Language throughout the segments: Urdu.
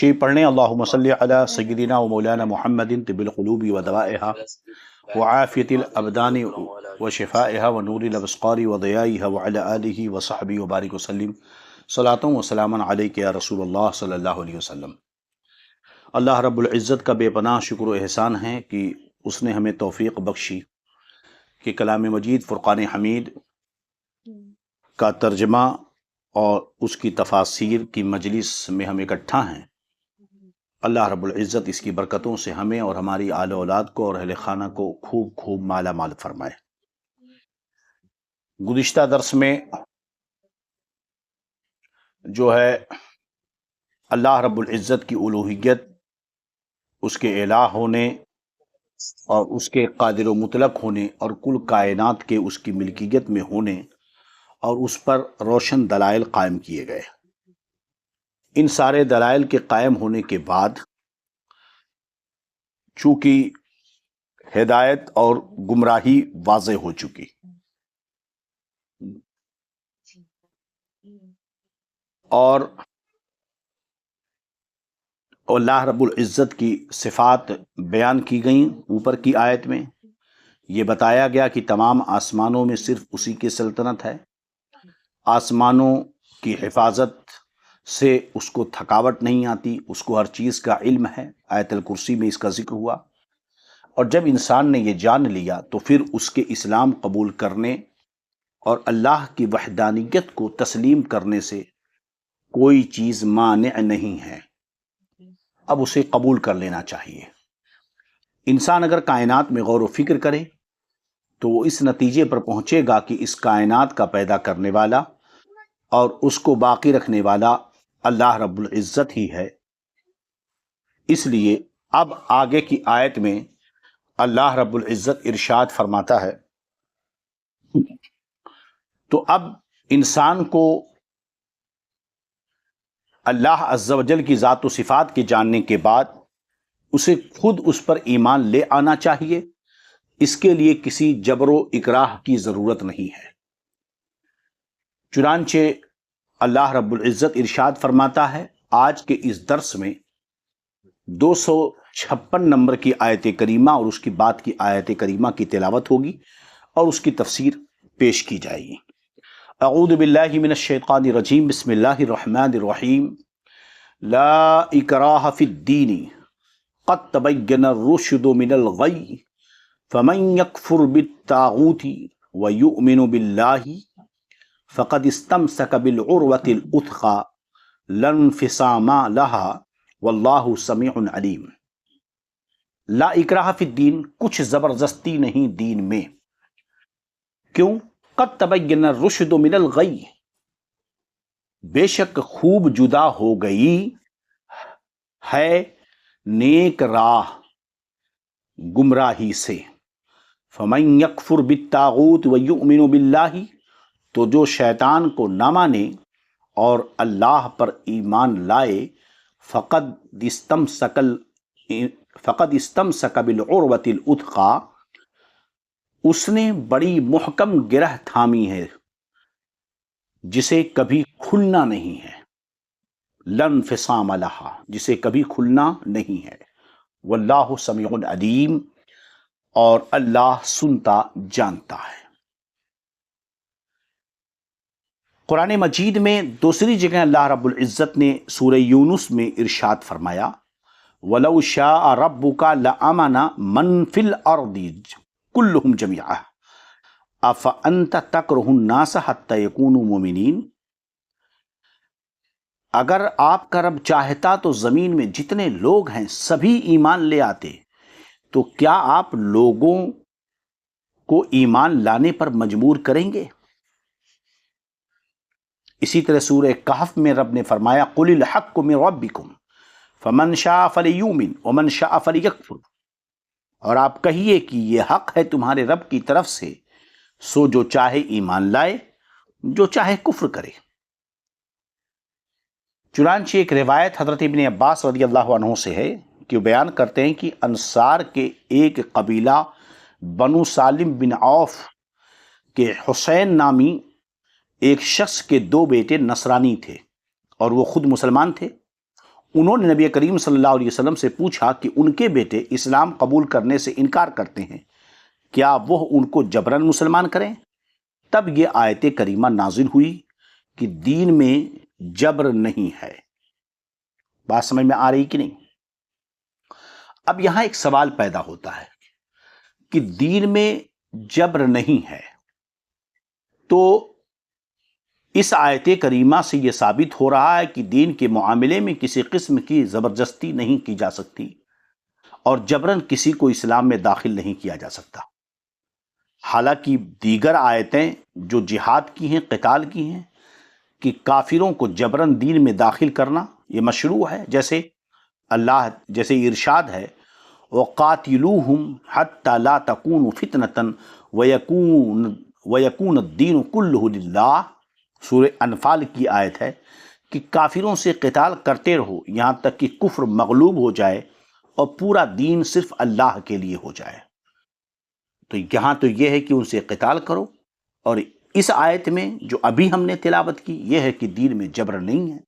شریف پڑھ لیں۔ اللہم صلی علی سیدنا و مولانا محمد طب القلوب و دوائها وعافیت الابدان و شفائها و نور الابصار و ضیائها وعلی آلہ و صحبہ وبارک وسلم صلاۃ و سلام علیک یا رسول اللہ صلی اللہ علیہ وسلم۔ اللہ رب العزت کا بے پناہ شکر و احسان ہے کہ اس نے ہمیں توفیق بخشی کہ کلام مجید فرقان حمید کا ترجمہ اور اس کی تفاسیر کی مجلس میں ہم اکٹھا ہیں۔ اللہ رب العزت اس کی برکتوں سے ہمیں اور ہماری آل اولاد کو اور اہل خانہ کو خوب خوب مالا مال فرمائے۔ گزشتہ درس میں جو ہے اللہ رب العزت کی الوہیت، اس کے الہ ہونے اور اس کے قادر و مطلق ہونے اور کل کائنات کے اس کی ملکیت میں ہونے اور اس پر روشن دلائل قائم کیے گئے۔ ان سارے دلائل کے قائم ہونے کے بعد چونکہ ہدایت اور گمراہی واضح ہو چکی اور اللہ رب العزت کی صفات بیان کی گئیں اوپر کی آیت میں، یہ بتایا گیا کہ تمام آسمانوں میں صرف اسی کی سلطنت ہے، آسمانوں کی حفاظت سے اس کو تھکاوٹ نہیں آتی، اس کو ہر چیز کا علم ہے۔ آیت الکرسی میں اس کا ذکر ہوا، اور جب انسان نے یہ جان لیا تو پھر اس کے اسلام قبول کرنے اور اللہ کی وحدانیت کو تسلیم کرنے سے کوئی چیز مانع نہیں ہے، اب اسے قبول کر لینا چاہیے۔ انسان اگر کائنات میں غور و فکر کرے تو وہ اس نتیجے پر پہنچے گا کہ اس کائنات کا پیدا کرنے والا اور اس کو باقی رکھنے والا اللہ رب العزت ہی ہے۔ اس لیے اب آگے کی آیت میں اللہ رب العزت ارشاد فرماتا ہے، تو اب انسان کو اللہ عز و جل کی ذات و صفات کے جاننے کے بعد اسے خود اس پر ایمان لے آنا چاہیے۔ اس کے لیے کسی جبر و اکراہ کی ضرورت نہیں ہے۔ چنانچہ اللہ رب العزت ارشاد فرماتا ہے، آج کے اس درس میں 256 نمبر کی آیت کریمہ اور اس کی بعد کی آیت کریمہ کی تلاوت ہوگی اور اس کی تفسیر پیش کی جائے گی۔ اعوذ باللہ من الشیطان الرجیم، بسم اللہ الرحمن الرحیم۔ لا اکراہ فی الدین قد تبین الرشد من الغی فمن یکفر بالطاغوت ویؤمن باللہ فقد استمسک بالعروۃ الوثقی لا انفصام لها واللہ سمیع علیم۔ لا اکراہ فی الدین، کچھ زبردستی نہیں دین میں۔ کیوں؟ قد تبین الرشد من الغی، بے شک خوب جدا ہو گئی ہے نیک راہ گمراہی سے۔ فمن یکفر بالطاغوت ویؤمن باللہ، تو جو شیطان کو نہ مانے اور اللہ پر ایمان لائے، فقد استمسک بالعروۃ الوثقی، اس نے بڑی محکم گرہ تھامی ہے جسے کبھی کھلنا نہیں ہے، لا انفصام لہا، جسے کبھی کھلنا نہیں ہے، واللہ سمیع علیم، اور اللہ سنتا جانتا ہے۔ قرآن مجید میں دوسری جگہ اللہ رب العزت نے سورہ یونس میں ارشاد فرمایا، وَلَوْ شَاءَ رَبُّكَ لَآمَنَ مَنْ فِي الْأَرْضِ كُلُّهُمْ جَمِيعًا أَفَأَنْتَ تَكْرَهُ النَّاسَ حَتَّى يَكُونُوا مُؤْمِنِينَ، اگر آپ کا رب چاہتا تو زمین میں جتنے لوگ ہیں سبھی ایمان لے آتے، تو کیا آپ لوگوں کو ایمان لانے پر مجبور کریں گے؟ اسی طرح سورہ کہف میں رب نے فرمایا، قُلِ الْحَقُّ مِن رَبِّكُمْ فَمَنْ شَاءَ فَلْيُؤْمِنْ وَمَنْ شَاءَ فَلْيَكْفُرْ، اور آپ کہیے کہ یہ حق ہے تمہارے رب کی طرف سے، سو جو چاہے ایمان لائے، جو چاہے کفر کرے۔ چنانچہ ایک روایت حضرت ابن عباس رضی اللہ عنہ سے ہے کہ وہ بیان کرتے ہیں کہ انصار کے ایک قبیلہ بنو سالم بن عوف کے حسین نامی ایک شخص کے 2 بیٹے نصرانی تھے اور وہ خود مسلمان تھے۔ انہوں نے نبی کریم صلی اللہ علیہ وسلم سے پوچھا کہ ان کے بیٹے اسلام قبول کرنے سے انکار کرتے ہیں، کیا وہ ان کو جبراً مسلمان کریں؟ تب یہ آیت کریمہ نازل ہوئی کہ دین میں جبر نہیں ہے۔ بات سمجھ میں آ رہی کہ نہیں؟ اب یہاں ایک سوال پیدا ہوتا ہے کہ دین میں جبر نہیں ہے، تو اس آیت کریمہ سے یہ ثابت ہو رہا ہے کہ دین کے معاملے میں کسی قسم کی زبردستی نہیں کی جا سکتی اور جبراً کسی کو اسلام میں داخل نہیں کیا جا سکتا۔ حالانکہ دیگر آیتیں جو جہاد کی ہیں، قتال کی ہیں، کہ کافروں کو جبراً دین میں داخل کرنا یہ مشروع ہے، جیسے ارشاد ہے وَقَاتِلُوهُمْ حَتَّى لَا تَكُونُ فِتْنَةً وَيَكُونَ الدِّينُ كُلُّهُ لِلَّهِ۔ سورہ انفال کی آیت ہے کہ کافروں سے قتال کرتے رہو یہاں تک کہ کفر مغلوب ہو جائے اور پورا دین صرف اللہ کے لیے ہو جائے۔ تو یہاں تو یہ ہے کہ ان سے قتال کرو، اور اس آیت میں جو ابھی ہم نے تلاوت کی یہ ہے کہ دین میں جبر نہیں ہے۔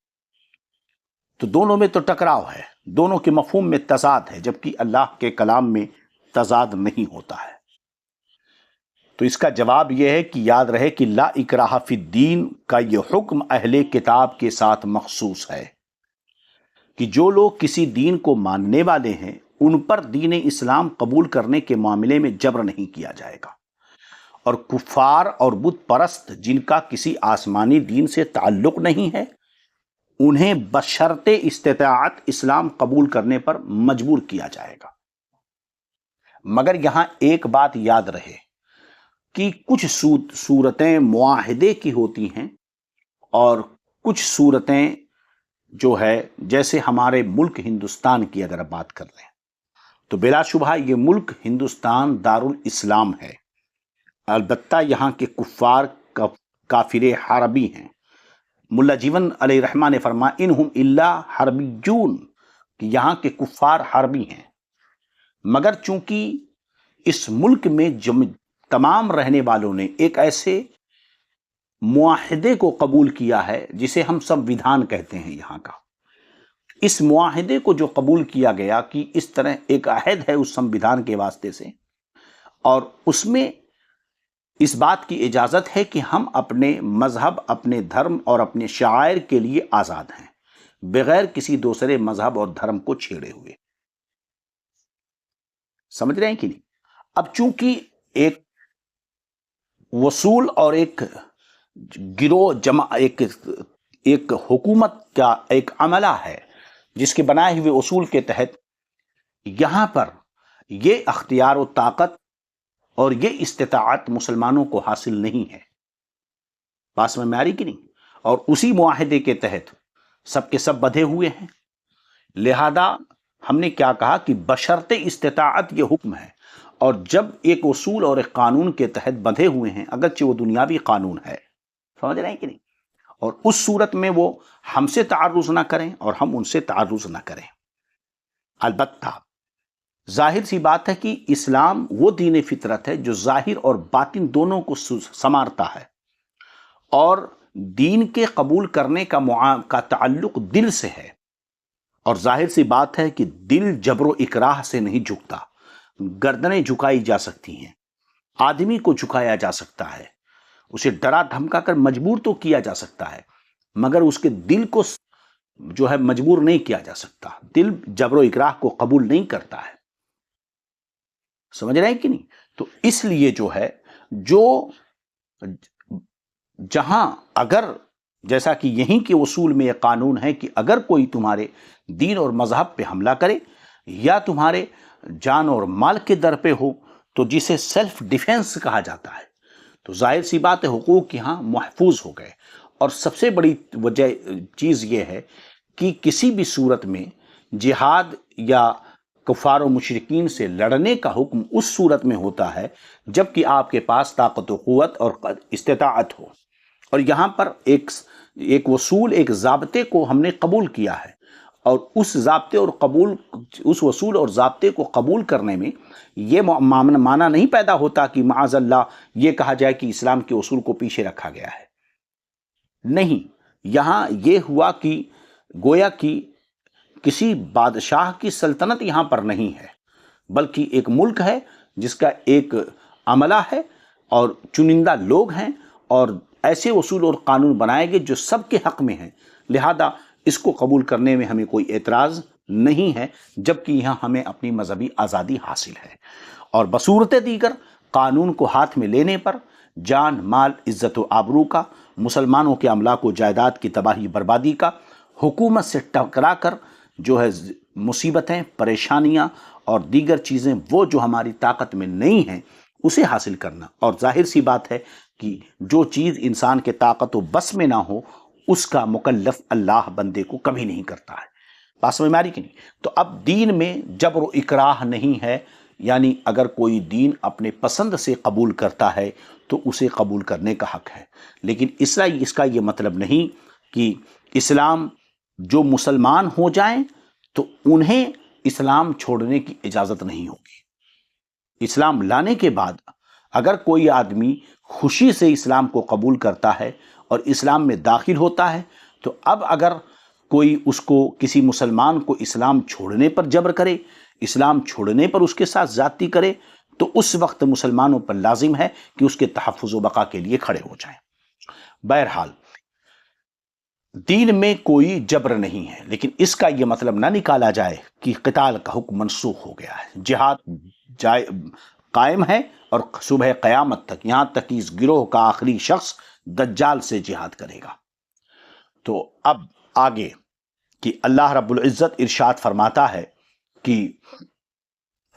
تو دونوں میں تو ٹکراؤ ہے، دونوں کے مفہوم میں تضاد ہے، جبکہ اللہ کے کلام میں تضاد نہیں ہوتا ہے۔ تو اس کا جواب یہ ہے کہ یاد رہے کہ لا اکراہ فی الدین کا یہ حکم اہل کتاب کے ساتھ مخصوص ہے، کہ جو لوگ کسی دین کو ماننے والے ہیں ان پر دین اسلام قبول کرنے کے معاملے میں جبر نہیں کیا جائے گا، اور کفار اور بت پرست جن کا کسی آسمانی دین سے تعلق نہیں ہے انہیں بشرط استطاعت اسلام قبول کرنے پر مجبور کیا جائے گا۔ مگر یہاں ایک بات یاد رہے کہ کچھ صورتیں معاہدے کی ہوتی ہیں اور کچھ صورتیں جو ہے جیسے ہمارے ملک ہندوستان کی اگر بات کر لیں تو بلا شبہ یہ ملک ہندوستان دارالاسلام ہے، البتہ یہاں کے کفار کافر حربی ہیں۔ ملا جیون علیہ الرحمہ نے فرمایا انہم الا حربیون، کہ یہاں کے کفار حربی ہیں، مگر چونکہ اس ملک میں تمام رہنے والوں نے ایک ایسے معاہدے کو قبول کیا ہے جسے ہم سمویدھان کہتے ہیں یہاں کا، اس معاہدے کو جو قبول کیا گیا کہ اس طرح ایک عہد ہے اس سمویدھان کے واسطے سے، اور اس میں اس بات کی اجازت ہے کہ ہم اپنے مذہب، اپنے دھرم اور اپنے شعائر کے لیے آزاد ہیں بغیر کسی دوسرے مذہب اور دھرم کو چھیڑے ہوئے۔ سمجھ رہے ہیں کہ نہیں؟ اب چونکہ ایک وصول اور ایک گروہ ایک حکومت کا ایک عملہ ہے جس کے بنائے ہوئے اصول کے تحت یہاں پر یہ اختیار و طاقت اور یہ استطاعت مسلمانوں کو حاصل نہیں ہے۔ بات سمجھ میں آ رہی کہ نہیں؟ اور اسی معاہدے کے تحت سب کے سب بدھے ہوئے ہیں، لہذا ہم نے کیا کہا کہ بشرط استطاعت یہ حکم ہے، اور جب ایک اصول اور ایک قانون کے تحت بندھے ہوئے ہیں اگرچہ وہ دنیاوی قانون ہے، سمجھ رہے ہیں کہ نہیں، اور اس صورت میں وہ ہم سے تعرض نہ کریں اور ہم ان سے تعرض نہ کریں۔ البتہ ظاہر سی بات ہے کہ اسلام وہ دین فطرت ہے جو ظاہر اور باطن دونوں کو سنوارتا ہے، اور دین کے قبول کرنے کا تعلق دل سے ہے، اور ظاہر سی بات ہے کہ دل جبر و اکراہ سے نہیں جھکتا، گردنیں جھکائی جا سکتی ہیں، آدمی کو جھکایا جا سکتا ہے، اسے ڈرا دھمکا کر مجبور تو کیا جا سکتا ہے، مگر اس کے دل کو جو ہے مجبور نہیں کیا جا سکتا۔ دل جبر و اکراہ کو قبول نہیں کرتا ہے، سمجھ رہے ہیں کہ نہیں؟ تو اس لیے جو ہے جہاں اگر جیسا کہ یہیں کے اصول میں یہ قانون ہے کہ اگر کوئی تمہارے دین اور مذہب پہ حملہ کرے یا تمہارے جان اور مال کے در پہ ہو تو جسے سیلف ڈیفینس کہا جاتا ہے، تو ظاہر سی بات ہے حقوق یہاں محفوظ ہو گئے۔ اور سب سے بڑی وجہ چیز یہ ہے کہ کسی بھی صورت میں جہاد یا کفار و مشرکین سے لڑنے کا حکم اس صورت میں ہوتا ہے جب کہ آپ کے پاس طاقت و قوت اور استطاعت ہو، اور یہاں پر ایک وصول، ایک ضابطے کو ہم نے قبول کیا ہے، اور اس وصول اور ضابطے کو قبول کرنے میں یہ معنی نہیں پیدا ہوتا کہ معاذ اللہ یہ کہا جائے کہ اسلام کے اصول کو پیچھے رکھا گیا ہے، نہیں، یہاں یہ ہوا کہ گویا کسی بادشاہ کی سلطنت یہاں پر نہیں ہے، بلکہ ایک ملک ہے جس کا ایک عملہ ہے اور چنندہ لوگ ہیں، اور ایسے اصول اور قانون بنائے گئے جو سب کے حق میں ہیں، لہذا اس کو قبول کرنے میں ہمیں کوئی اعتراض نہیں ہے، جبکہ یہاں ہمیں اپنی مذہبی آزادی حاصل ہے۔ اور بصورت دیگر قانون کو ہاتھ میں لینے پر جان، مال، عزت و آبرو کا، مسلمانوں کے املاک و جائیداد کی تباہی بربادی کا، حکومت سے ٹکرا کر جو ہے مصیبتیں، پریشانیاں اور دیگر چیزیں وہ جو ہماری طاقت میں نہیں ہیں اسے حاصل کرنا، اور ظاہر سی بات ہے کہ جو چیز انسان کے طاقت و بس میں نہ ہو اس کا مکلف اللہ بندے کو کبھی نہیں کرتا ہے۔ بات سمجھ میں آ رہی کہ نہیں؟ تو اب دین میں جبر و اکراہ نہیں ہے، یعنی اگر کوئی دین اپنے پسند سے قبول کرتا ہے تو اسے قبول کرنے کا حق ہے، لیکن اس کا یہ مطلب نہیں کہ اسلام جو مسلمان ہو جائیں تو انہیں اسلام چھوڑنے کی اجازت نہیں ہوگی۔ اسلام لانے کے بعد اگر کوئی آدمی خوشی سے اسلام کو قبول کرتا ہے اور اسلام میں داخل ہوتا ہے، تو اب اگر کوئی اس کو کسی مسلمان کو اسلام چھوڑنے پر جبر کرے، اسلام چھوڑنے پر اس کے ساتھ زیادتی کرے، تو اس وقت مسلمانوں پر لازم ہے کہ اس کے تحفظ و بقا کے لیے کھڑے ہو جائیں۔ بہرحال دین میں کوئی جبر نہیں ہے، لیکن اس کا یہ مطلب نہ نکالا جائے کہ قتال کا حکم منسوخ ہو گیا ہے۔ جہاد قائم ہے اور صبح قیامت تک، یہاں تک کہ اس گروہ کا آخری شخص دجال سے جہاد کرے گا۔ تو اب آگے کہ اللہ رب العزت ارشاد فرماتا ہے کہ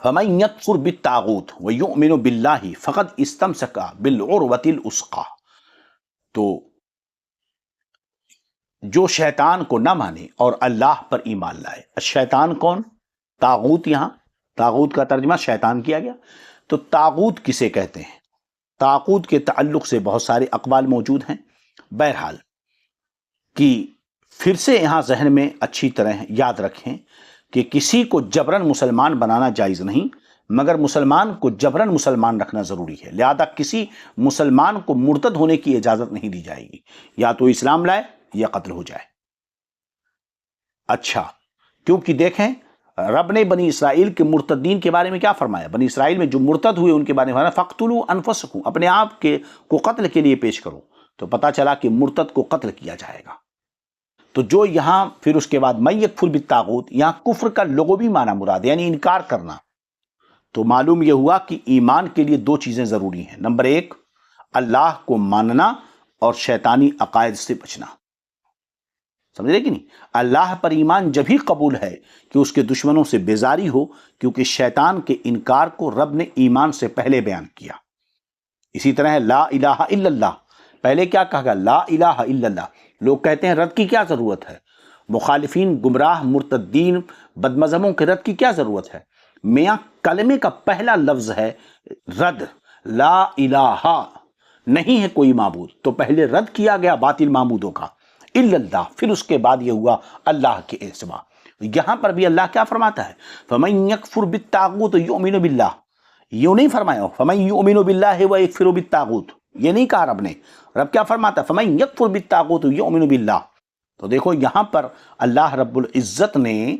فَمَن يَكْفُرْ بِالطَّاغُوتِ وَيُؤْمِنُ بِاللَّهِ فَقَدْ اسْتَمْسَكَ بِالْعُرْوَةِ الْوُثْقَىٰ، تو جو شیطان کو نہ مانے اور اللہ پر ایمان لائے۔ شیطان کون؟ طاغوت، یہاں طاغوت کا ترجمہ شیطان کیا گیا۔ تو طاغوت کسے کہتے ہیں؟ طاغوت کے تعلق سے بہت سارے اقوال موجود ہیں۔ بہرحال کہ پھر سے یہاں ذہن میں اچھی طرح یاد رکھیں کہ کسی کو جبراً مسلمان بنانا جائز نہیں، مگر مسلمان کو جبراً مسلمان رکھنا ضروری ہے، لہذا کسی مسلمان کو مرتد ہونے کی اجازت نہیں دی جائے گی، یا تو اسلام لائے یا قتل ہو جائے۔ اچھا، کیونکہ دیکھیں رب نے بنی اسرائیل کے مرتدین کے بارے میں کیا فرمایا؟ بنی اسرائیل میں جو مرتد ہوئے ان کے بارے میں فرمایا فَاقْتُلُوا أَنفُسَكُمْ، اپنے آپ کو قتل کے لیے پیش کرو۔ تو پتہ چلا کہ مرتد کو قتل کیا جائے گا۔ تو جو یہاں پھر اس کے بعد مَن یکفر بالطاغوت، یہاں کفر کا لغوی معنی مراد ہے، یعنی انکار کرنا۔ تو معلوم یہ ہوا کہ ایمان کے لیے دو چیزیں ضروری ہیں۔ نمبر ایک، اللہ کو ماننا اور شیطانی عقائد سے بچنا۔ سمجھ رہے کہ نہیں؟ اللہ پر ایمان جب ہی قبول ہے کہ اس کے دشمنوں سے بیزاری ہو، کیونکہ شیطان کے انکار کو رب نے ایمان سے پہلے بیان کیا۔ اسی طرح ہے لا الہ الا اللہ، پہلے کیا کہا گیا؟ لا الہ الا اللہ۔ لوگ کہتے ہیں رد کی کیا ضرورت ہے؟ مخالفین، گمراہ، مرتدین، بدمذہبوں کے رد کی کیا ضرورت ہے؟ میاں کلمے کا پہلا لفظ ہے رد، لا الہ، نہیں ہے کوئی معبود، تو پہلے رد کیا گیا باطل معبودوں کا، الا اللہ، پھر اس کے بعد یہ ہوا اللہ کے سوا۔ یہاں پر بھی اللہ کیا فرماتا ہے؟ فَمَن يَكْفُرْ بِالطَّاغُوتِ وَيُؤْمِنُ بِاللَّهِ، یوں نہیں فرمایا فَمَن يُؤْمِنُ بِاللَّهِ وَيَكْفُرُ بِالطَّاغُوتِ، یہ نہیں کہا رب نے۔ رب کیا فرماتا ہے؟ فَمَن يَكْفُرْ بِالطَّاغُوتِ وَيُؤْمِنُ بِاللَّهِ۔ تو دیکھو یہاں پر اللہ رب العزت نے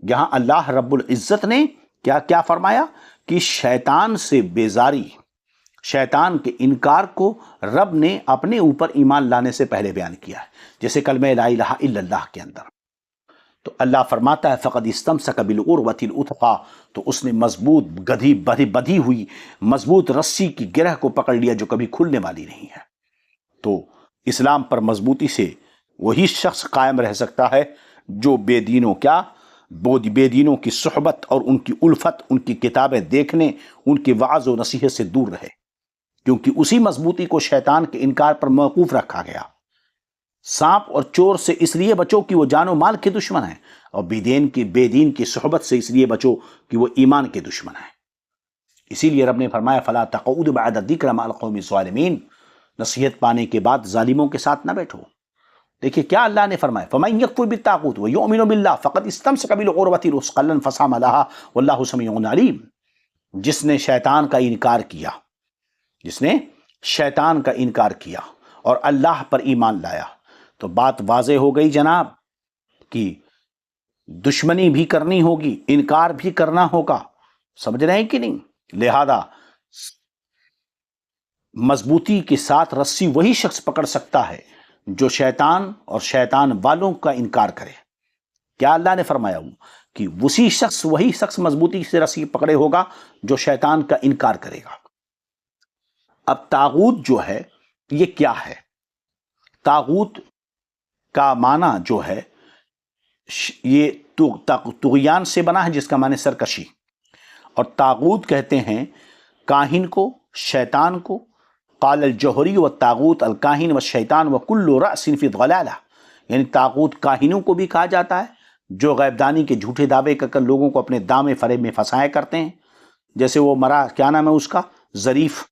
یہاں اللہ رب العزت نے کیا فرمایا کہ شیطان سے بیزاری، شیطان کے انکار کو رب نے اپنے اوپر ایمان لانے سے پہلے بیان کیا ہے، جیسے کلمہ لا الہ الا اللہ کے اندر۔ تو اللہ فرماتا ہے فقد استمسک بالعروۃ الوثقیٰ، تو اس نے مضبوط بدھی ہوئی مضبوط رسی کی گرہ کو پکڑ لیا جو کبھی کھلنے والی نہیں ہے۔ تو اسلام پر مضبوطی سے وہی شخص قائم رہ سکتا ہے جو بے دینوں کی صحبت اور ان کی الفت، ان کی کتابیں دیکھنے، ان کی وعظ و نصیحت سے دور رہے، کیونکہ اسی مضبوطی کو شیطان کے انکار پر موقوف رکھا گیا۔ سانپ اور چور سے اس لیے بچو کہ وہ جان و مال کے دشمن ہیں، اور بے دین کی صحبت سے اس لیے بچو کہ وہ ایمان کے دشمن ہیں۔ اسی لیے رب نے فرمایا فلا تقعد بعد الذکر مع القوم الظالمین، نصیحت پانے کے بعد ظالموں کے ساتھ نہ بیٹھو۔ دیکھیے کیا اللہ نے فرمایا فَمَن يَكْفُرْ بِالطَّاغُوتِ وَيُؤْمِنُ بِاللَّهِ فَقَدْ اسْتَمْسَكَ بِالْعُرْوَةِ الْوُثْقَىٰ لَا انفِصَامَ لَهَا وَاللَّهُ سَمِيعٌ عَلِيمٌ، جس نے شیطان کا انکار کیا اور اللہ پر ایمان لایا، تو بات واضح ہو گئی جناب کہ دشمنی بھی کرنی ہوگی، انکار بھی کرنا ہوگا، سمجھ رہے ہیں کہ نہیں؟ لہذا مضبوطی کے ساتھ رسی وہی شخص پکڑ سکتا ہے جو شیطان اور شیطان والوں کا انکار کرے۔ کیا اللہ نے فرمایا کہ وہی شخص مضبوطی سے رسی پکڑے ہوگا جو شیطان کا انکار کرے گا۔ اب طاغوت جو ہے یہ کیا ہے؟ طاغوت کا معنی جو ہے یہ طغیان سے بنا ہے، جس کا معنی سرکشی، اور طاغوت کہتے ہیں کاہن کو، شیطان کو۔ قال الجوہری والطاغوت الکاہن والشیطان وکل رأس فی الضلالہ، یعنی طاغوت کاہنوں کو بھی کہا جاتا ہے جو غیب دانی کے جھوٹے دعوے کر لوگوں کو اپنے دامے فریب میں پھنسایا کرتے ہیں، جیسے وہ مرا، کیا نام ہے اس کا، ظریف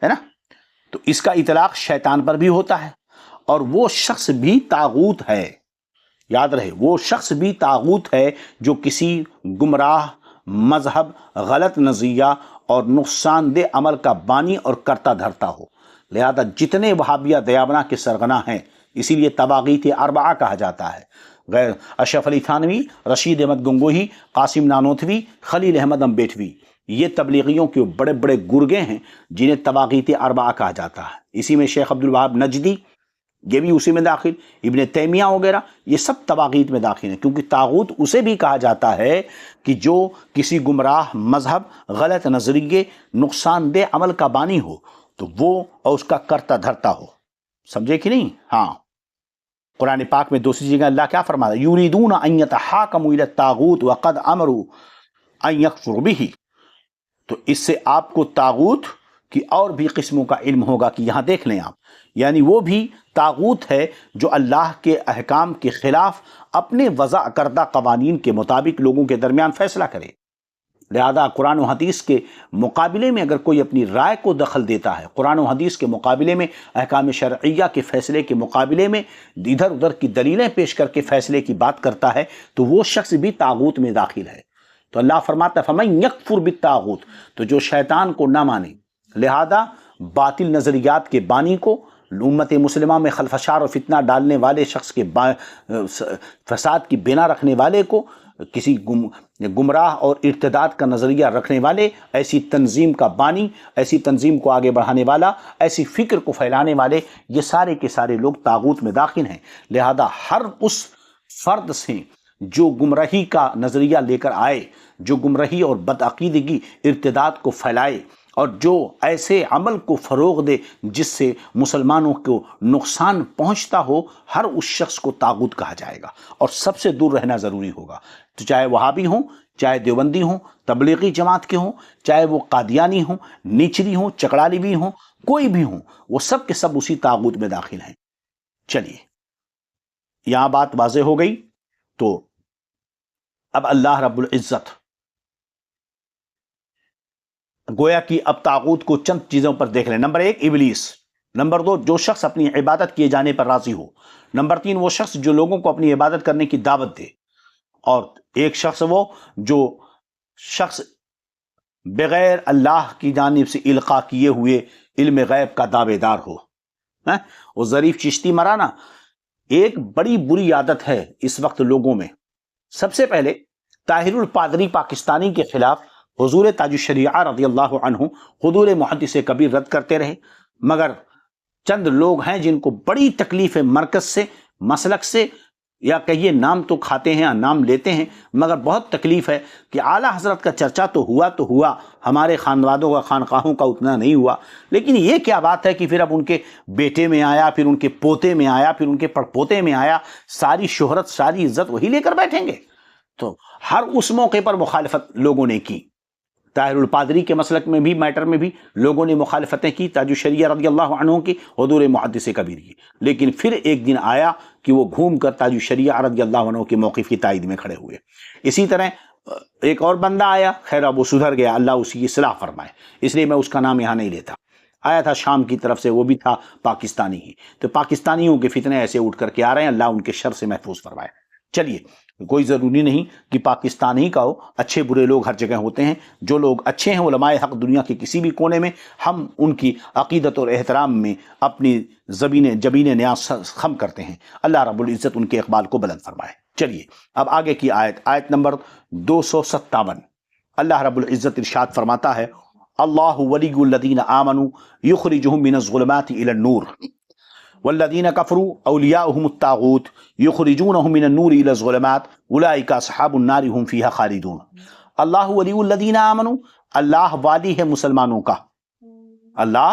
ہے نا، تو اس کا اطلاق شیطان پر بھی ہوتا ہے، اور وہ شخص بھی طاغوت ہے، یاد رہے وہ شخص بھی طاغوت ہے جو کسی گمراہ مذہب، غلط نظریہ اور نقصان دہ عمل کا بانی اور کرتا دھرتا ہو۔ لہذا جتنے وہابیہ دیابنا کے سرغنہ ہیں، اسی لیے طواغیت اربعہ کہا جاتا ہے، غیر اشرف علی تھانوی، رشید احمد گنگوہی، قاسم نانوتوی، خلیل احمد امبیٹوی، یہ تبلیغیوں کے بڑے بڑے گرگے ہیں جنہیں طواغیت اربعہ کہا جاتا ہے۔ اسی میں شیخ عبدالوہاب نجدی، یہ بھی اسی میں داخل، ابن تیمیہ وغیرہ، یہ سب طواغیت میں داخل ہیں، کیونکہ طاغوت اسے بھی کہا جاتا ہے کہ جو کسی گمراہ مذہب، غلط نظریے، نقصان دہ عمل کا بانی ہو تو وہ اور اس کا کرتا دھرتا ہو، سمجھے کہ نہیں؟ ہاں، قرآن پاک میں دوسری جگہ اللہ کیا فرماتا ہے؟ یریدون ان یتحاکموا الی الطاغوت وقد امروا ان یکفروا بہ، تو اس سے آپ کو طاغوت کی اور بھی قسموں کا علم ہوگا کہ یہاں دیکھ لیں آپ، یعنی وہ بھی طاغوت ہے جو اللہ کے احکام کے خلاف اپنے وضع کردہ قوانین کے مطابق لوگوں کے درمیان فیصلہ کرے۔ لہذا قرآن و حدیث کے مقابلے میں اگر کوئی اپنی رائے کو دخل دیتا ہے، قرآن و حدیث کے مقابلے میں، احکام شرعیہ کے فیصلے کے مقابلے میں ادھر ادھر کی دلیلیں پیش کر کے فیصلے کی بات کرتا ہے، تو وہ شخص بھی طاغوت میں داخل ہے۔ تو اللہ فرماتا ہے فَمَن يَكْفُرْ بِالطَّاغُوتِ، تو جو شیطان کو نہ مانے، لہذا باطل نظریات کے بانی کو، امت مسلمہ میں خلفشار و فتنہ ڈالنے والے شخص کے فساد کی بنا رکھنے والے کو، کسی گمراہ اور ارتداد کا نظریہ رکھنے والے، ایسی تنظیم کا بانی، ایسی تنظیم کو آگے بڑھانے والا، ایسی فکر کو پھیلانے والے، یہ سارے کے سارے لوگ طاغوت میں داخل ہیں۔ لہذا ہر اس فرد سے جو گمراہی کا نظریہ لے کر آئے، جو گمراہی اور بدعقیدگی، ارتداد کو پھیلائے، اور جو ایسے عمل کو فروغ دے جس سے مسلمانوں کو نقصان پہنچتا ہو، ہر اس شخص کو طاغوت کہا جائے گا، اور سب سے دور رہنا ضروری ہوگا۔ تو چاہے وہابی ہوں، چاہے دیوبندی ہوں، تبلیغی جماعت کے ہوں، چاہے وہ قادیانی ہوں، نیچری ہوں، چکڑالوی ہوں، کوئی بھی ہوں، وہ سب کے سب اسی طاغوت میں داخل ہیں۔ چلیے، یہاں بات واضح ہو گئی۔ تو اب اللہ رب العزت گویا کہ اب طاغوت کو چند چیزوں پر دیکھ لیں۔ نمبر 1 ابلیس، نمبر 2 جو شخص اپنی عبادت کیے جانے پر راضی ہو، نمبر 3 وہ شخص جو لوگوں کو اپنی عبادت کرنے کی دعوت دے، اور ایک شخص وہ جو شخص بغیر اللہ کی جانب سے القاء کیے ہوئے علم غیب کا دعوے دار ہو۔ وہ ظریف چشتی مرانا ایک بڑی بری عادت ہے اس وقت لوگوں میں۔ سب سے پہلے طاہر الپادری پاکستانی کے خلاف حضور تاج الشریعہ رضی اللہ عنہ حضور محدث کبیر رد کرتے رہے، مگر چند لوگ ہیں جن کو بڑی تکلیف ہے مرکز سے، مسلک سے، یا کہیے نام تو کھاتے ہیں، نام لیتے ہیں، مگر بہت تکلیف ہے کہ اعلیٰ حضرت کا چرچا تو ہوا، ہمارے خاندانوں کا، خانقاہوں کا اتنا نہیں ہوا، لیکن یہ کیا بات ہے کہ پھر اب ان کے بیٹے میں آیا، پھر ان کے پوتے میں آیا، پھر ان کے پڑپوتے میں آیا، ساری شہرت، ساری عزت وہی لے کر بیٹھیں گے؟ تو ہر اس موقع پر مخالفت لوگوں نے کی۔ طاہر الپادری کے مسلک میں بھی، میٹر میں بھی لوگوں نے مخالفتیں کی، تاج الشریعہ رضی اللہ عنہ کی، حضور محدث کبیر کی، لیکن پھر ایک دن آیا کہ وہ گھوم کر تاج الشریعہ رضی اللہ عنہ کے موقف کی تائید میں کھڑے ہوئے۔ اسی طرح ایک اور بندہ آیا، خیر اب وہ سدھر گیا، اللہ اسی کی اصلاح فرمائے، اس لیے میں اس کا نام یہاں نہیں لیتا، آیا تھا شام کی طرف سے، وہ بھی تھا پاکستانی ہی۔ تو پاکستانیوں کے فتنے ایسے اٹھ کر کے آ رہے ہیں، اللہ ان کے شر سے محفوظ فرمائے۔ چلیے، کوئی ضروری نہیں کہ پاکستان ہی کا ہو، اچھے برے لوگ ہر جگہ ہوتے ہیں. جو لوگ اچھے ہیں علماء حق دنیا کے کسی بھی کونے میں، ہم ان کی عقیدت اور احترام میں اپنی جبین نیاز خم کرتے ہیں. اللہ رب العزت ان کے اقبال کو بلند فرمائے. چلیے اب آگے کی آیت نمبر 257. اللہ رب العزت ارشاد فرماتا ہے اللہ ولی الذین آمنوا یخرجہم من الظلمات الی النور والذین کفروا اولیاؤہم الطاغوت یخرجونہم من النور الی الظلمات اولئک اصحاب النار هم فیہا خالدون. اللہ ولی الذین آمنوا، اللہ والی ہے مسلمانوں کا، اللہ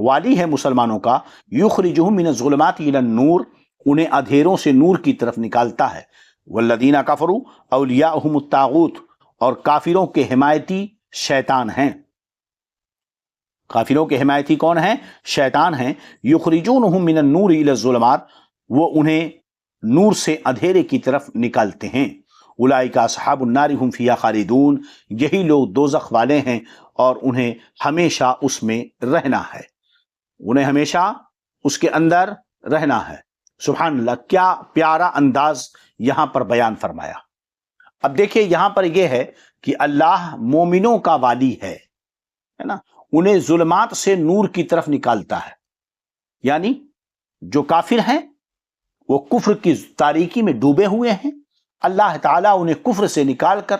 والی ہے مسلمانوں کا. یخرجہم من الظلمات الی النور، انہیں اندھیروں سے نور کی طرف نکالتا ہے. والذین کفروا اولیاؤہم الطاغوت، اور کافروں کے حمایتی شیطان ہیں. کافروں کے حمایتی کون ہیں؟ شیطان ہیں. یخرجونہم من النور الی الظلمات، وہ انہیں نور سے اندھیرے کی طرف نکالتے ہیں. اولئک اصحاب النار هم فیہا خالدون، یہی لوگ دوزخ والے ہیں اور انہیں ہمیشہ اس میں رہنا ہے، انہیں ہمیشہ اس کے اندر رہنا ہے. سبحان اللہ، کیا پیارا انداز یہاں پر بیان فرمایا. اب دیکھیں یہاں پر یہ ہے کہ اللہ مومنوں کا والی ہے نا، انہیں ظلمات سے نور کی طرف نکالتا ہے. یعنی جو کافر ہیں وہ کفر کی تاریکی میں ڈوبے ہوئے ہیں، اللہ تعالیٰ انہیں کفر سے نکال کر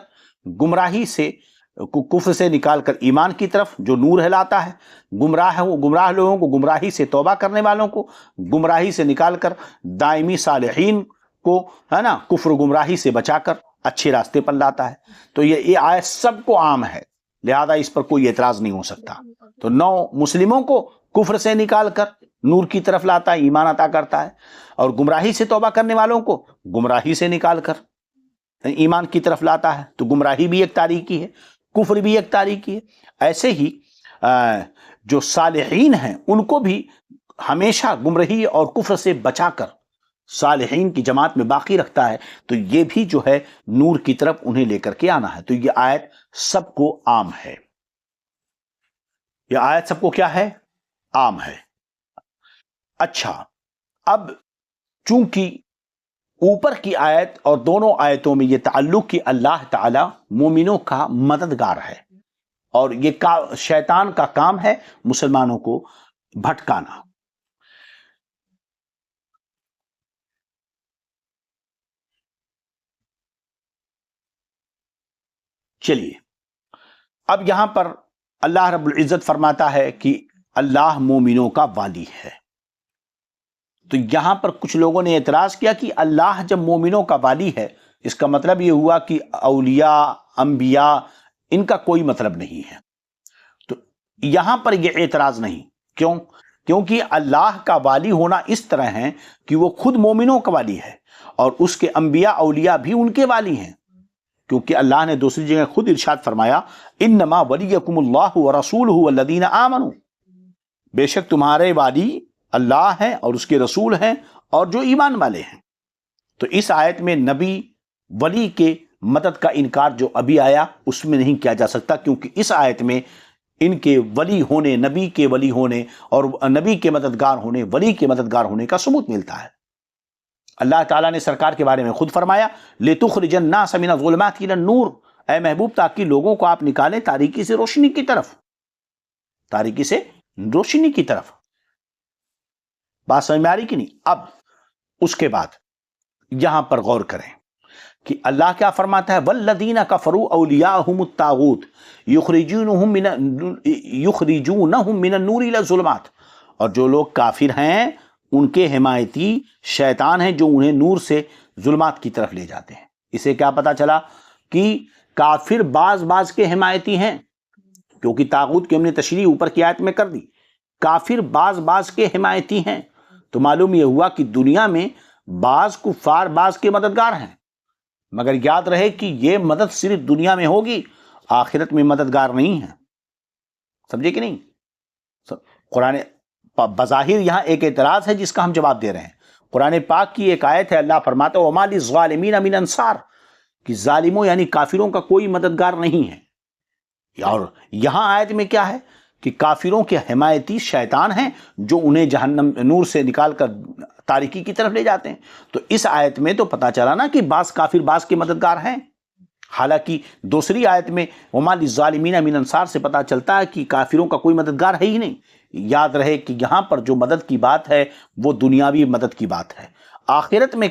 کفر سے نکال کر ایمان کی طرف جو نور لاتا ہے. گمراہ لوگوں کو گمراہی سے توبہ کرنے والوں کو گمراہی سے نکال کر دائمی صالحین کو ہے نا کفر گمراہی سے بچا کر اچھے راستے پر لاتا ہے. تو یہ آیت سب کو عام ہے، لہذا اس پر کوئی اعتراض نہیں ہو سکتا. تو نو مسلموں کو کفر سے نکال کر نور کی طرف لاتا ہے، ایمان عطا کرتا ہے، اور گمراہی سے توبہ کرنے والوں کو گمراہی سے نکال کر ایمان کی طرف لاتا ہے. تو گمراہی بھی ایک تاریکی ہے، کفر بھی ایک تاریکی ہے. ایسے ہی جو صالحین ہیں ان کو بھی ہمیشہ گمراہی اور کفر سے بچا کر صالحین کی جماعت میں باقی رکھتا ہے. تو یہ بھی جو ہے نور کی طرف انہیں لے کر کے آنا ہے. تو یہ آیت سب کو عام ہے، یہ آیت سب کو کیا ہے؟ عام ہے. اچھا، اب چونکہ اوپر کی آیت اور دونوں آیتوں میں یہ تعلق کہ اللہ تعالی مومنوں کا مددگار ہے اور یہ شیطان کا کام ہے مسلمانوں کو بھٹکانا. چلیے اب یہاں پر اللہ رب العزت فرماتا ہے کہ اللہ مومنوں کا والی ہے. تو یہاں پر کچھ لوگوں نے اعتراض کیا کہ اللہ جب مومنوں کا والی ہے اس کا مطلب یہ ہوا کہ اولیاء انبیاء ان کا کوئی مطلب نہیں ہے. تو یہاں پر یہ اعتراض نہیں. کیوں؟ کیونکہ اللہ کا والی ہونا اس طرح ہے کہ وہ خود مومنوں کا والی ہے اور اس کے انبیاء اولیاء بھی ان کے والی ہیں. کیونکہ اللہ نے دوسری جگہ خود ارشاد فرمایا انما ولیکم اللہ ورسولہ والذین آمنوا، بے شک تمہارے والی اللہ ہیں اور اس کے رسول ہیں اور جو ایمان والے ہیں. تو اس آیت میں نبی ولی کے مدد کا انکار جو ابھی آیا اس میں نہیں کیا جا سکتا، کیونکہ اس آیت میں ان کے ولی ہونے، نبی کے ولی ہونے اور نبی کے مددگار ہونے، ولی کے مددگار ہونے کا ثبوت ملتا ہے. اللہ تعالیٰ نے سرکار کے بارے میں خود فرمایا لِتُخْرِجَ النَّاسَ مِنَ الظُّلُمَاتِ إِلَى النُّورِ، اے محبوب تاکہ لوگوں کو آپ نکالیں تاریکی سے روشنی کی طرف، تاریکی سے روشنی کی طرف. بات سمجھ میں آ رہی کہ نہیں؟ اب اس کے بعد یہاں پر غور کریں کہ اللہ کیا فرماتا ہے وَالَّذِينَ كَفَرُوا أَوْلِيَاؤُهُمُ الطَّاغُوتُ يُخْرِجُونَهُم مِّنَ النُّورِ إِلَى الظُّلُمَاتِ، اور جو لوگ کافر ہیں ان کے حمایتی شیطان ہیں جو انہیں نور سے ظلمات کی طرف لے جاتے ہیں. اسے کیا پتا چلا کہ کافر بعض کے حمایتی ہیں، کیونکہ طاغوت کی ہم نے تشریح اوپر کی آیت میں کر دی. کافر بعض کے حمایتی ہیں، تو معلوم یہ ہوا کہ دنیا میں بعض کفار بعض کے مددگار ہیں، مگر یاد رہے کہ یہ مدد صرف دنیا میں ہوگی، آخرت میں مددگار نہیں ہے. سمجھے کہ نہیں؟ قرآن بظاہر یہاں ایک اعتراض ہے جس کا ہم جواب دے رہے ہیں. قرآن پاک کی ایک آیت ہے، اللہ فرماتا ہے وَمَا لِلظَّالِمِينَ مِنْ أَنصَارٍ، کہ ظالموں یعنی کافروں کا کوئی مددگار نہیں ہے. اور یہاں آیت میں کیا ہے کہ کافروں کے حمایتی شیطان ہیں جو انہیں جہنم نور سے نکال کر تاریکی کی طرف لے جاتے ہیں۔ تو اس آیت میں تو پتہ چلا نا کہ بعض کافر بعض کے مددگار ہیں، حالانکہ دوسری آیت میں وَمَا لِلظَّالِمِينَ مِنْ أَنصَارٍ سے پتہ چلتا ہے کہ کافروں کا کوئی مددگار ہے ہی نہیں۔ یاد رہے کہ یہاں پر جو مدد کی بات ہے وہ دنیاوی مدد کی بات ہے، آخرت میں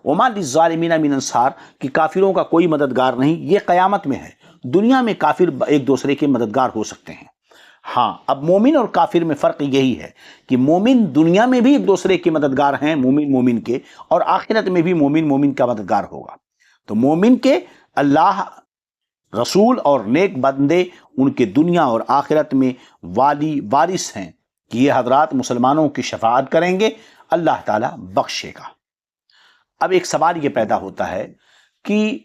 وَمَا لِلظَّالِمِينَ مِنْ أَنصَارٍ کہ کافروں کا کوئی مددگار نہیں، یہ قیامت میں ہے۔ دنیا میں کافر ایک دوسرے کے مددگار ہو سکتے ہیں۔ ہاں، اب مومن اور کافر میں فرق یہی ہے کہ مومن دنیا میں بھی ایک دوسرے کے مددگار ہیں، مومن کے، اور آخرت میں بھی مومن کا مددگار ہوگا۔ تو مومن کے اللہ، رسول اور نیک بندے ان کے دنیا اور آخرت میں والی وارث ہیں کہ یہ حضرات مسلمانوں کی شفاعت کریں گے، اللہ تعالیٰ بخشے گا۔ اب ایک سوال یہ پیدا ہوتا ہے کہ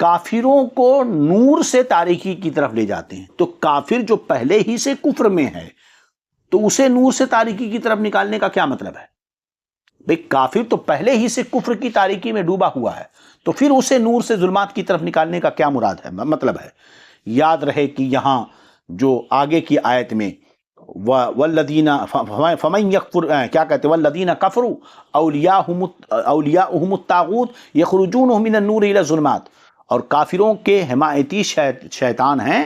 کافروں کو نور سے تاریکی کی طرف لے جاتے ہیں، تو کافر جو پہلے ہی سے کفر میں ہے تو اسے نور سے تاریکی کی طرف نکالنے کا کیا مطلب ہے؟ بھئی کافر تو پہلے ہی سے کفر کی تاریکی میں ڈوبا ہوا ہے، تو پھر اسے نور سے ظلمات کی طرف نکالنے کا کیا مراد ہے، مطلب ہے؟ یاد رہے کہ یہاں جو آگے کی آیت میں والذین فمن یکفر کیا کہتے ہیں والذین کفروا اولیاؤہم الطاغوت یخرجونہم من النور الی الظلمات، اور کافروں کے حمایتی شیطان ہیں،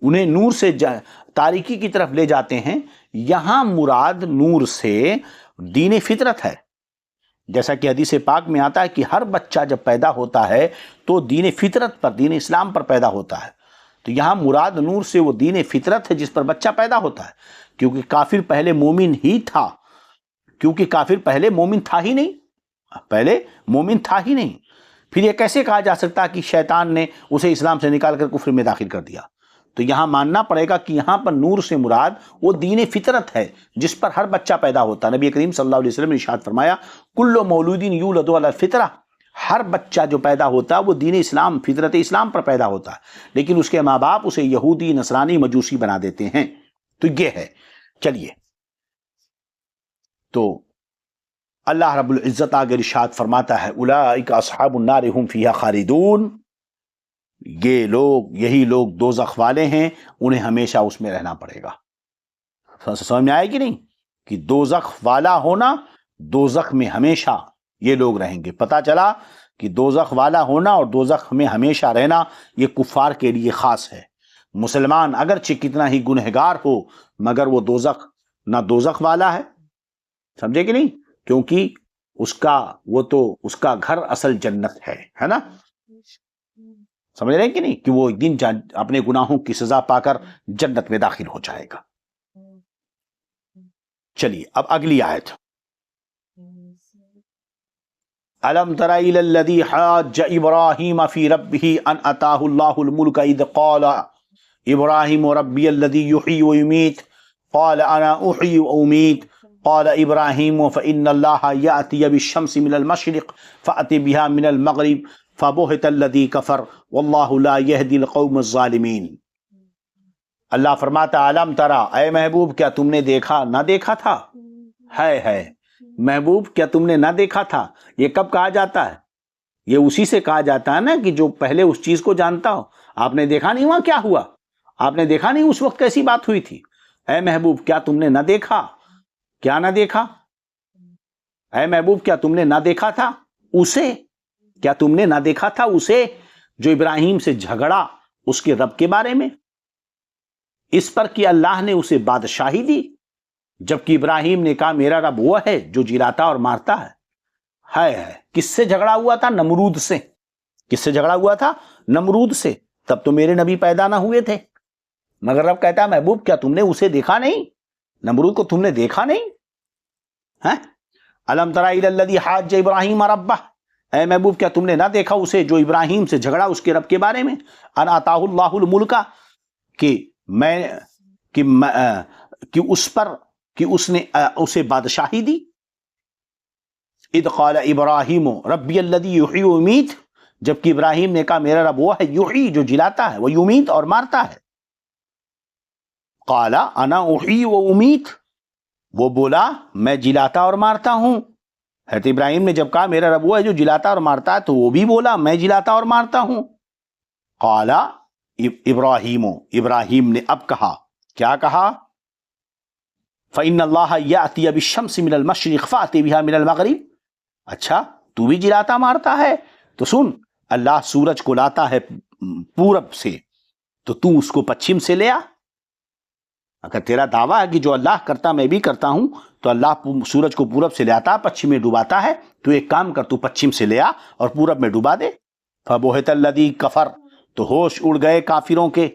انہیں نور سے تاریکی کی طرف لے جاتے ہیں۔ یہاں مراد نور سے دین فطرت ہے، جیسا کہ حدیث پاک میں آتا ہے کہ ہر بچہ جب پیدا ہوتا ہے تو دین فطرت پر، دین اسلام پر پیدا ہوتا ہے۔ تو یہاں مراد نور سے وہ دین فطرت ہے جس پر بچہ پیدا ہوتا ہے، کیونکہ کافر پہلے مومن ہی تھا، کیونکہ کافر پہلے مومن تھا ہی نہیں، پہلے مومن تھا ہی نہیں۔ پھر یہ کیسے کہا جا سکتا کہ شیطان نے اسے اسلام سے نکال کر کفر میں داخل کر دیا؟ تو یہاں ماننا پڑے گا کہ یہاں پر نور سے مراد وہ دین فطرت ہے جس پر ہر بچہ پیدا ہوتا ہے۔ نبی کریم صلی اللہ علیہ وسلم نے ارشاد فرمایا کل مولود یولد علی الفطرہ، ہر بچہ جو پیدا ہوتا ہے وہ دین اسلام، فطرت اسلام پر پیدا ہوتا ہے، لیکن اس کے ماں باپ اسے یہودی، نصرانی، مجوسی بنا دیتے ہیں۔ تو یہ ہے۔ چلیے، تو اللہ رب العزت آگے ارشاد فرماتا ہے اولئک اصحاب النار هم فیہا خالدون، یہ لوگ، یہی لوگ دوزخ والے ہیں، انہیں ہمیشہ اس میں رہنا پڑے گا۔ سمجھ میں آئے کہ نہیں کہ دوزخ والا ہونا، دوزخ میں ہمیشہ یہ لوگ رہیں گے۔ پتہ چلا کہ دوزخ والا ہونا اور دوزخ میں ہمیشہ رہنا یہ کفار کے لیے خاص ہے۔ مسلمان اگرچہ کتنا ہی گنہگار ہو مگر وہ دوزخ والا ہے، سمجھے کہ نہیں؟ کیونکہ اس کا گھر اصل جنت ہے نا؟ سمجھ رہے ہیں کہ نہیں کہ وہ ایک دن اپنے گناہوں کی سزا پا کر جنت میں داخل ہو جائے گا۔ چلیے اب اگلی آیت، أَلَمْ تَرَ إِلَى الَّذِي حَاجَّ إِبْرَاهِيمَ فِي رَبِّهِ أَنْ أَتَاهُ اللَّهُ الْمُلْكَ إِذْ قَالَ إِبْرَاهِيمُ رَبِّيَ الَّذِي يُحْيِي وَيُمِيتُ قَالَ أَنَا أُحْيِي وَأُمِيتُ قال إبراهيم فإن الله يأتي بالشمس من المشرق فأتي بها من المغرب فبهت الذي كفر والله لا يهدي القوم الظالمين۔ اللہ فرماتا علم ترا، اے محبوب کیا تم نے دیکھا نہ دیکھا تھا؟ ہے محبوب کیا تم نے نہ دیکھا تھا؟ یہ کب کہا جاتا ہے؟ یہ اسی سے کہا جاتا ہے نا کہ جو پہلے اس چیز کو جانتا ہو۔ آپ نے دیکھا نہیں وہاں کیا ہوا؟ آپ نے دیکھا نہیں اس وقت کیسی بات ہوئی تھی؟ اے محبوب کیا تم نے نہ دیکھا؟ کیا نہ دیکھا؟ اے محبوب کیا تم نے نہ دیکھا تھا اسے؟ کیا تم نے نہ دیکھا تھا اسے جو ابراہیم سے جھگڑا اس کے رب کے بارے میں، اس پر کہ اللہ نے اسے بادشاہی دی، جبکہ ابراہیم نے کہا میرا رب وہ ہے جو جلاتا اور مارتا ہے۔ کس سے جھگڑا ہوا تھا؟ نمرود سے۔ کس سے جھگڑا ہوا تھا؟ نمرود سے۔ تب تو میرے نبی پیدا نہ ہوئے تھے، مگر رب کہتا ہے محبوب کیا تم نے اسے دیکھا نہیں؟ نمرود کو تم نے دیکھا نہیں؟ الم تر الی الذی حاج ابراہیم ربہ، اے محبوب کیا تم نے نہ دیکھا اسے جو ابراہیم سے جھگڑا اس کے رب کے بارے میں؟ ان آتاہ اللہ الملک، کہ اس نے اسے بادشاہی دی۔ اذ قال ابراہیم ربی الذی یحیی و یمیت، جبکہ ابراہیم نے کہا میرا رب وہ ہے یحیی جو جلاتا ہے، وہ یمیت اور مارتا ہے۔ قال انا احیی و امیت، وہ بولا میں جلاتا اور مارتا ہوں۔ حضرت ابراہیم نے جب کہا میرا رب وہ ہے جو جلاتا اور مارتا ہے تو وہ بھی بولا میں جلاتا اور مارتا ہوں۔ قال ابراہیم، ابراہیم نے اب کہا، کیا کہا؟ فإن اللہ یأتی بالشمس من المشرق فأتی بها من المغرب. اچھا تو بھی جلاتا مارتا ہے تو سن، اللہ سورج کو لاتا ہے پورب سے تو تو اس کو پچھم سے لے آ. اگر تیرا دعویٰ ہے کہ جو اللہ کرتا میں بھی کرتا ہوں تو اللہ سورج کو پورب سے لے آتا پچھم میں ڈوباتا ہے، تو ایک کام کر، تو پچھم سے لے آ اور پورب میں ڈوبا دے. فبہت الذی کفر، تو ہوش اڑ گئے کافروں کے.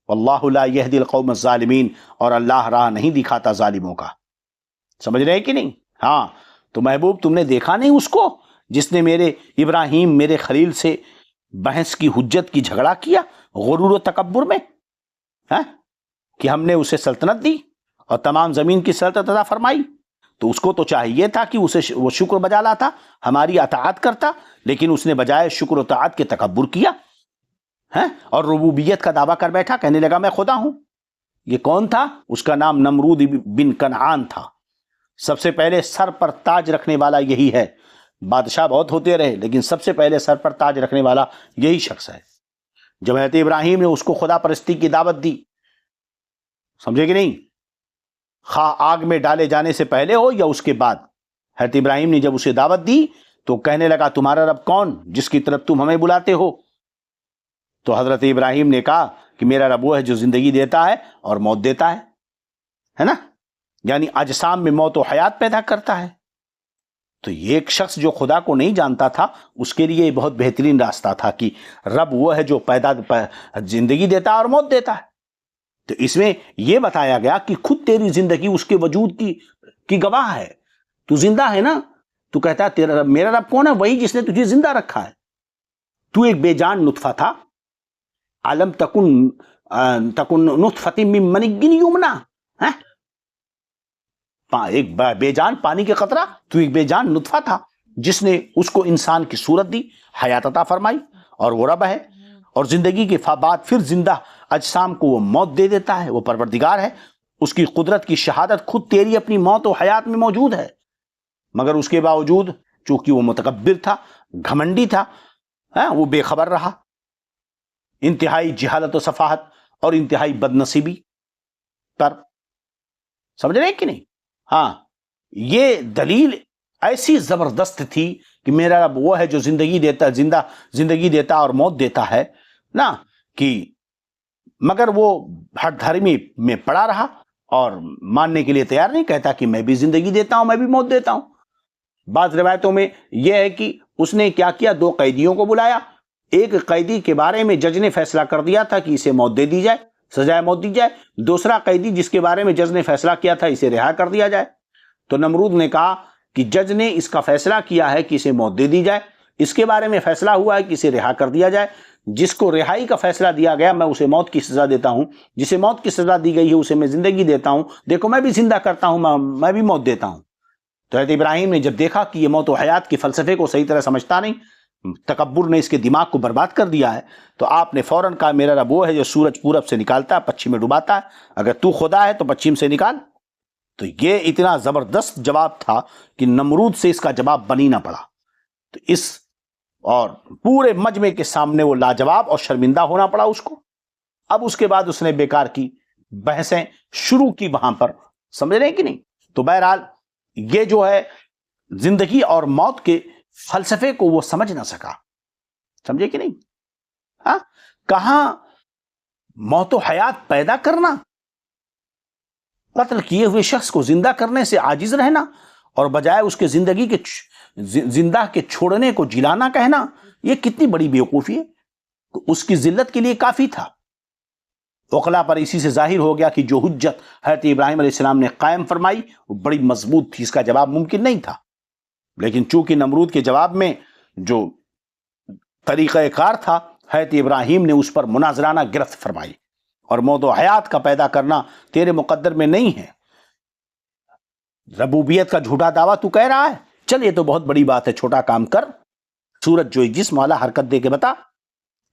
واللہ لا یہدی القوم الظالمین، اور اللہ راہ نہیں دکھاتا ظالموں کا. سمجھ رہے کہ نہیں؟ ہاں تو محبوب تم نے دیکھا نہیں اس کو جس نے میرے ابراہیم میرے خلیل سے بحث کی حجت کی جھگڑا کیا غرور و تکبر میں، ہاں کہ ہم نے اسے سلطنت دی اور تمام زمین کی سلطنت عطا فرمائی. تو اس کو تو چاہیے تھا کہ وہ شکر بجا لاتا، ہماری اطاعت کرتا، لیکن اس نے بجائے شکر و اطاعت کے تکبر کیا اور ربوبیت کا دعویٰ کر بیٹھا، کہنے لگا میں خدا ہوں. یہ کون تھا؟ اس کا نام نمرود بن کنعان تھا. سب سے پہلے سر پر تاج رکھنے والا یہی ہے. بادشاہ بہت ہوتے رہے لیکن سب سے پہلے سر پر تاج رکھنے والا یہی شخص ہے. جب حضرت ابراہیم نے اس کو خدا پرستی کی دعوت دی، سمجھے کہ نہیں، خواہ آگ میں ڈالے جانے سے پہلے ہو یا اس کے بعد، حضرت ابراہیم نے جب اسے دعوت دی تو کہنے لگا تمہارا رب کون جس کی طرف تم ہمیں بلاتے ہو؟ تو حضرت ابراہیم نے کہا کہ میرا رب وہ ہے جو زندگی دیتا ہے اور موت دیتا ہے نا، یعنی اجسام میں موت و حیات پیدا کرتا ہے. تو یہ ایک شخص جو خدا کو نہیں جانتا تھا اس کے لیے بہت بہترین راستہ تھا کہ رب وہ ہے جو زندگی دیتا ہے اور موت دیتا ہے. تو اس میں یہ بتایا گیا کہ خود تیری زندگی اس کے وجود کی گواہ ہے. تو زندہ ہے نا، تو کہتا ہے تیرا رب، میرا رب کون ہے؟ وہی جس نے تجھے زندہ رکھا ہے. تو ایک بے جان نطفہ تھا، علم تکن نطفۃ من منی یمنا، ایک بے جان پانی کے قطرہ، تو ایک بے جان نطفہ تھا جس نے اس کو انسان کی صورت دی، حیات عطا فرمائی، اور وہ رب ہے. اور زندگی کے بعد پھر زندہ اجسام کو وہ موت دے دیتا ہے. وہ پروردگار ہے، اس کی قدرت کی شہادت خود تیری اپنی موت و حیات میں موجود ہے. مگر اس کے باوجود چونکہ وہ متکبر تھا، گھمنڈی تھا، وہ بے خبر رہا. انتہائی جہالت و سفاہت اور انتہائی بد نصیبی پر. سمجھ رہے ہیں کہ نہیں؟ ہاں یہ دلیل ایسی زبردست تھی کہ میرا رب وہ ہے جو زندگی دیتا، زندگی دیتا اور موت دیتا ہے نا، کہ مگر وہ ہر دھرمی میں پڑا رہا اور ماننے کے لیے تیار نہیں، کہتا کہ میں بھی زندگی دیتا ہوں، میں بھی موت دیتا ہوں. بعض روایتوں میں یہ ہے کہ اس نے کیا کیا، 2 قیدیوں کو بلایا. ایک قیدی کے بارے میں جج نے فیصلہ کر دیا تھا کہ اسے موت دے دی جائے، سزائے موت دی جائے. دوسرا قیدی جس کے بارے میں جج نے فیصلہ کیا تھا اسے رہا کر دیا جائے. تو نمرود نے کہا کہ جج نے اس کا فیصلہ کیا ہے کہ اسے موت دے دی جائے، اس کے بارے میں فیصلہ ہوا ہے کہ اسے رہا کر دیا جائے. جس کو رہائی کا فیصلہ دیا گیا میں اسے موت کی سزا دیتا ہوں، جسے موت کی سزا دی گئی ہے اسے میں زندگی دیتا ہوں. دیکھو میں بھی زندہ کرتا ہوں، میں بھی موت دیتا ہوں. تو حضرت ابراہیم نے جب دیکھا کہ یہ موت و حیات کے فلسفے کو صحیح طرح سمجھتا نہیں، تکبر نے اس کے دماغ کو برباد کر دیا ہے، تو آپ نے فوراً کہا میرا رب وہ ہے جو سورج پورب سے نکالتا ہے پچھم میں ڈوباتا ہے، اگر تو خدا ہے تو پچھم سے نکال. تو یہ اتنا زبردست جواب تھا کہ نمرود سے اس کا جواب بن ہی نہ پڑا. تو اس اور پورے مجمع کے سامنے وہ لاجواب اور شرمندہ ہونا پڑا اس کو. اب اس کے بعد اس نے بیکار کی بحثیں شروع کی وہاں پر. سمجھ رہے ہیں کہ نہیں؟ تو بہرحال یہ جو ہے زندگی اور موت کے فلسفے کو وہ سمجھ نہ سکا. سمجھے کہ نہیں؟ ہاں کہاں موت و حیات پیدا کرنا، قتل کیے ہوئے شخص کو زندہ کرنے سے عاجز رہنا، اور بجائے اس کے زندگی کے زندہ کے چھوڑنے کو جلانا کہنا، یہ کتنی بڑی بیوقوفی ہے. اس کی ذلت کے لیے کافی تھا. عقلا پر اسی سے ظاہر ہو گیا کہ جو حجت حضرت ابراہیم علیہ السلام نے قائم فرمائی وہ بڑی مضبوط تھی، اس کا جواب ممکن نہیں تھا. لیکن چونکہ نمرود کے جواب میں جو طریقہ کار تھا، حضرت ابراہیم نے اس پر مناظرانہ گرفت فرمائی. اور موت و حیات کا پیدا کرنا تیرے مقدر میں نہیں ہے. ربوبیت کا جھوٹا دعویٰ تو کہہ رہا ہے، چل یہ تو بہت بڑی بات ہے، چھوٹا کام کر، سورج جو جسم والا حرکت دے کے بتا.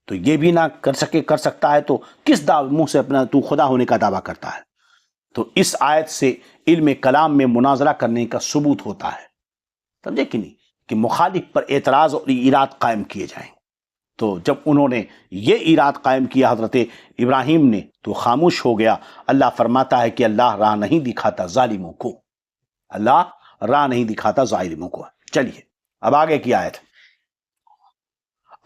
تو یہ بھی نہ کر سکتا ہے تو کس منہ سے اپنا تو خدا ہونے کا دعویٰ کرتا ہے. تو اس آیت سے علم کلام میں مناظرہ کرنے کا ثبوت ہوتا ہے. سمجھے کہ نہیں؟ کہ مخالف پر اعتراض اور ایراد قائم کیے جائیں. تو جب انہوں نے یہ اراد قائم کیا حضرت ابراہیم نے تو خاموش ہو گیا۔ اللہ فرماتا ہے کہ اللہ راہ نہیں دکھاتا ظالموں کو، اللہ راہ نہیں دکھاتا ظالموں کو۔ چلیے اب آگے کی آیت۔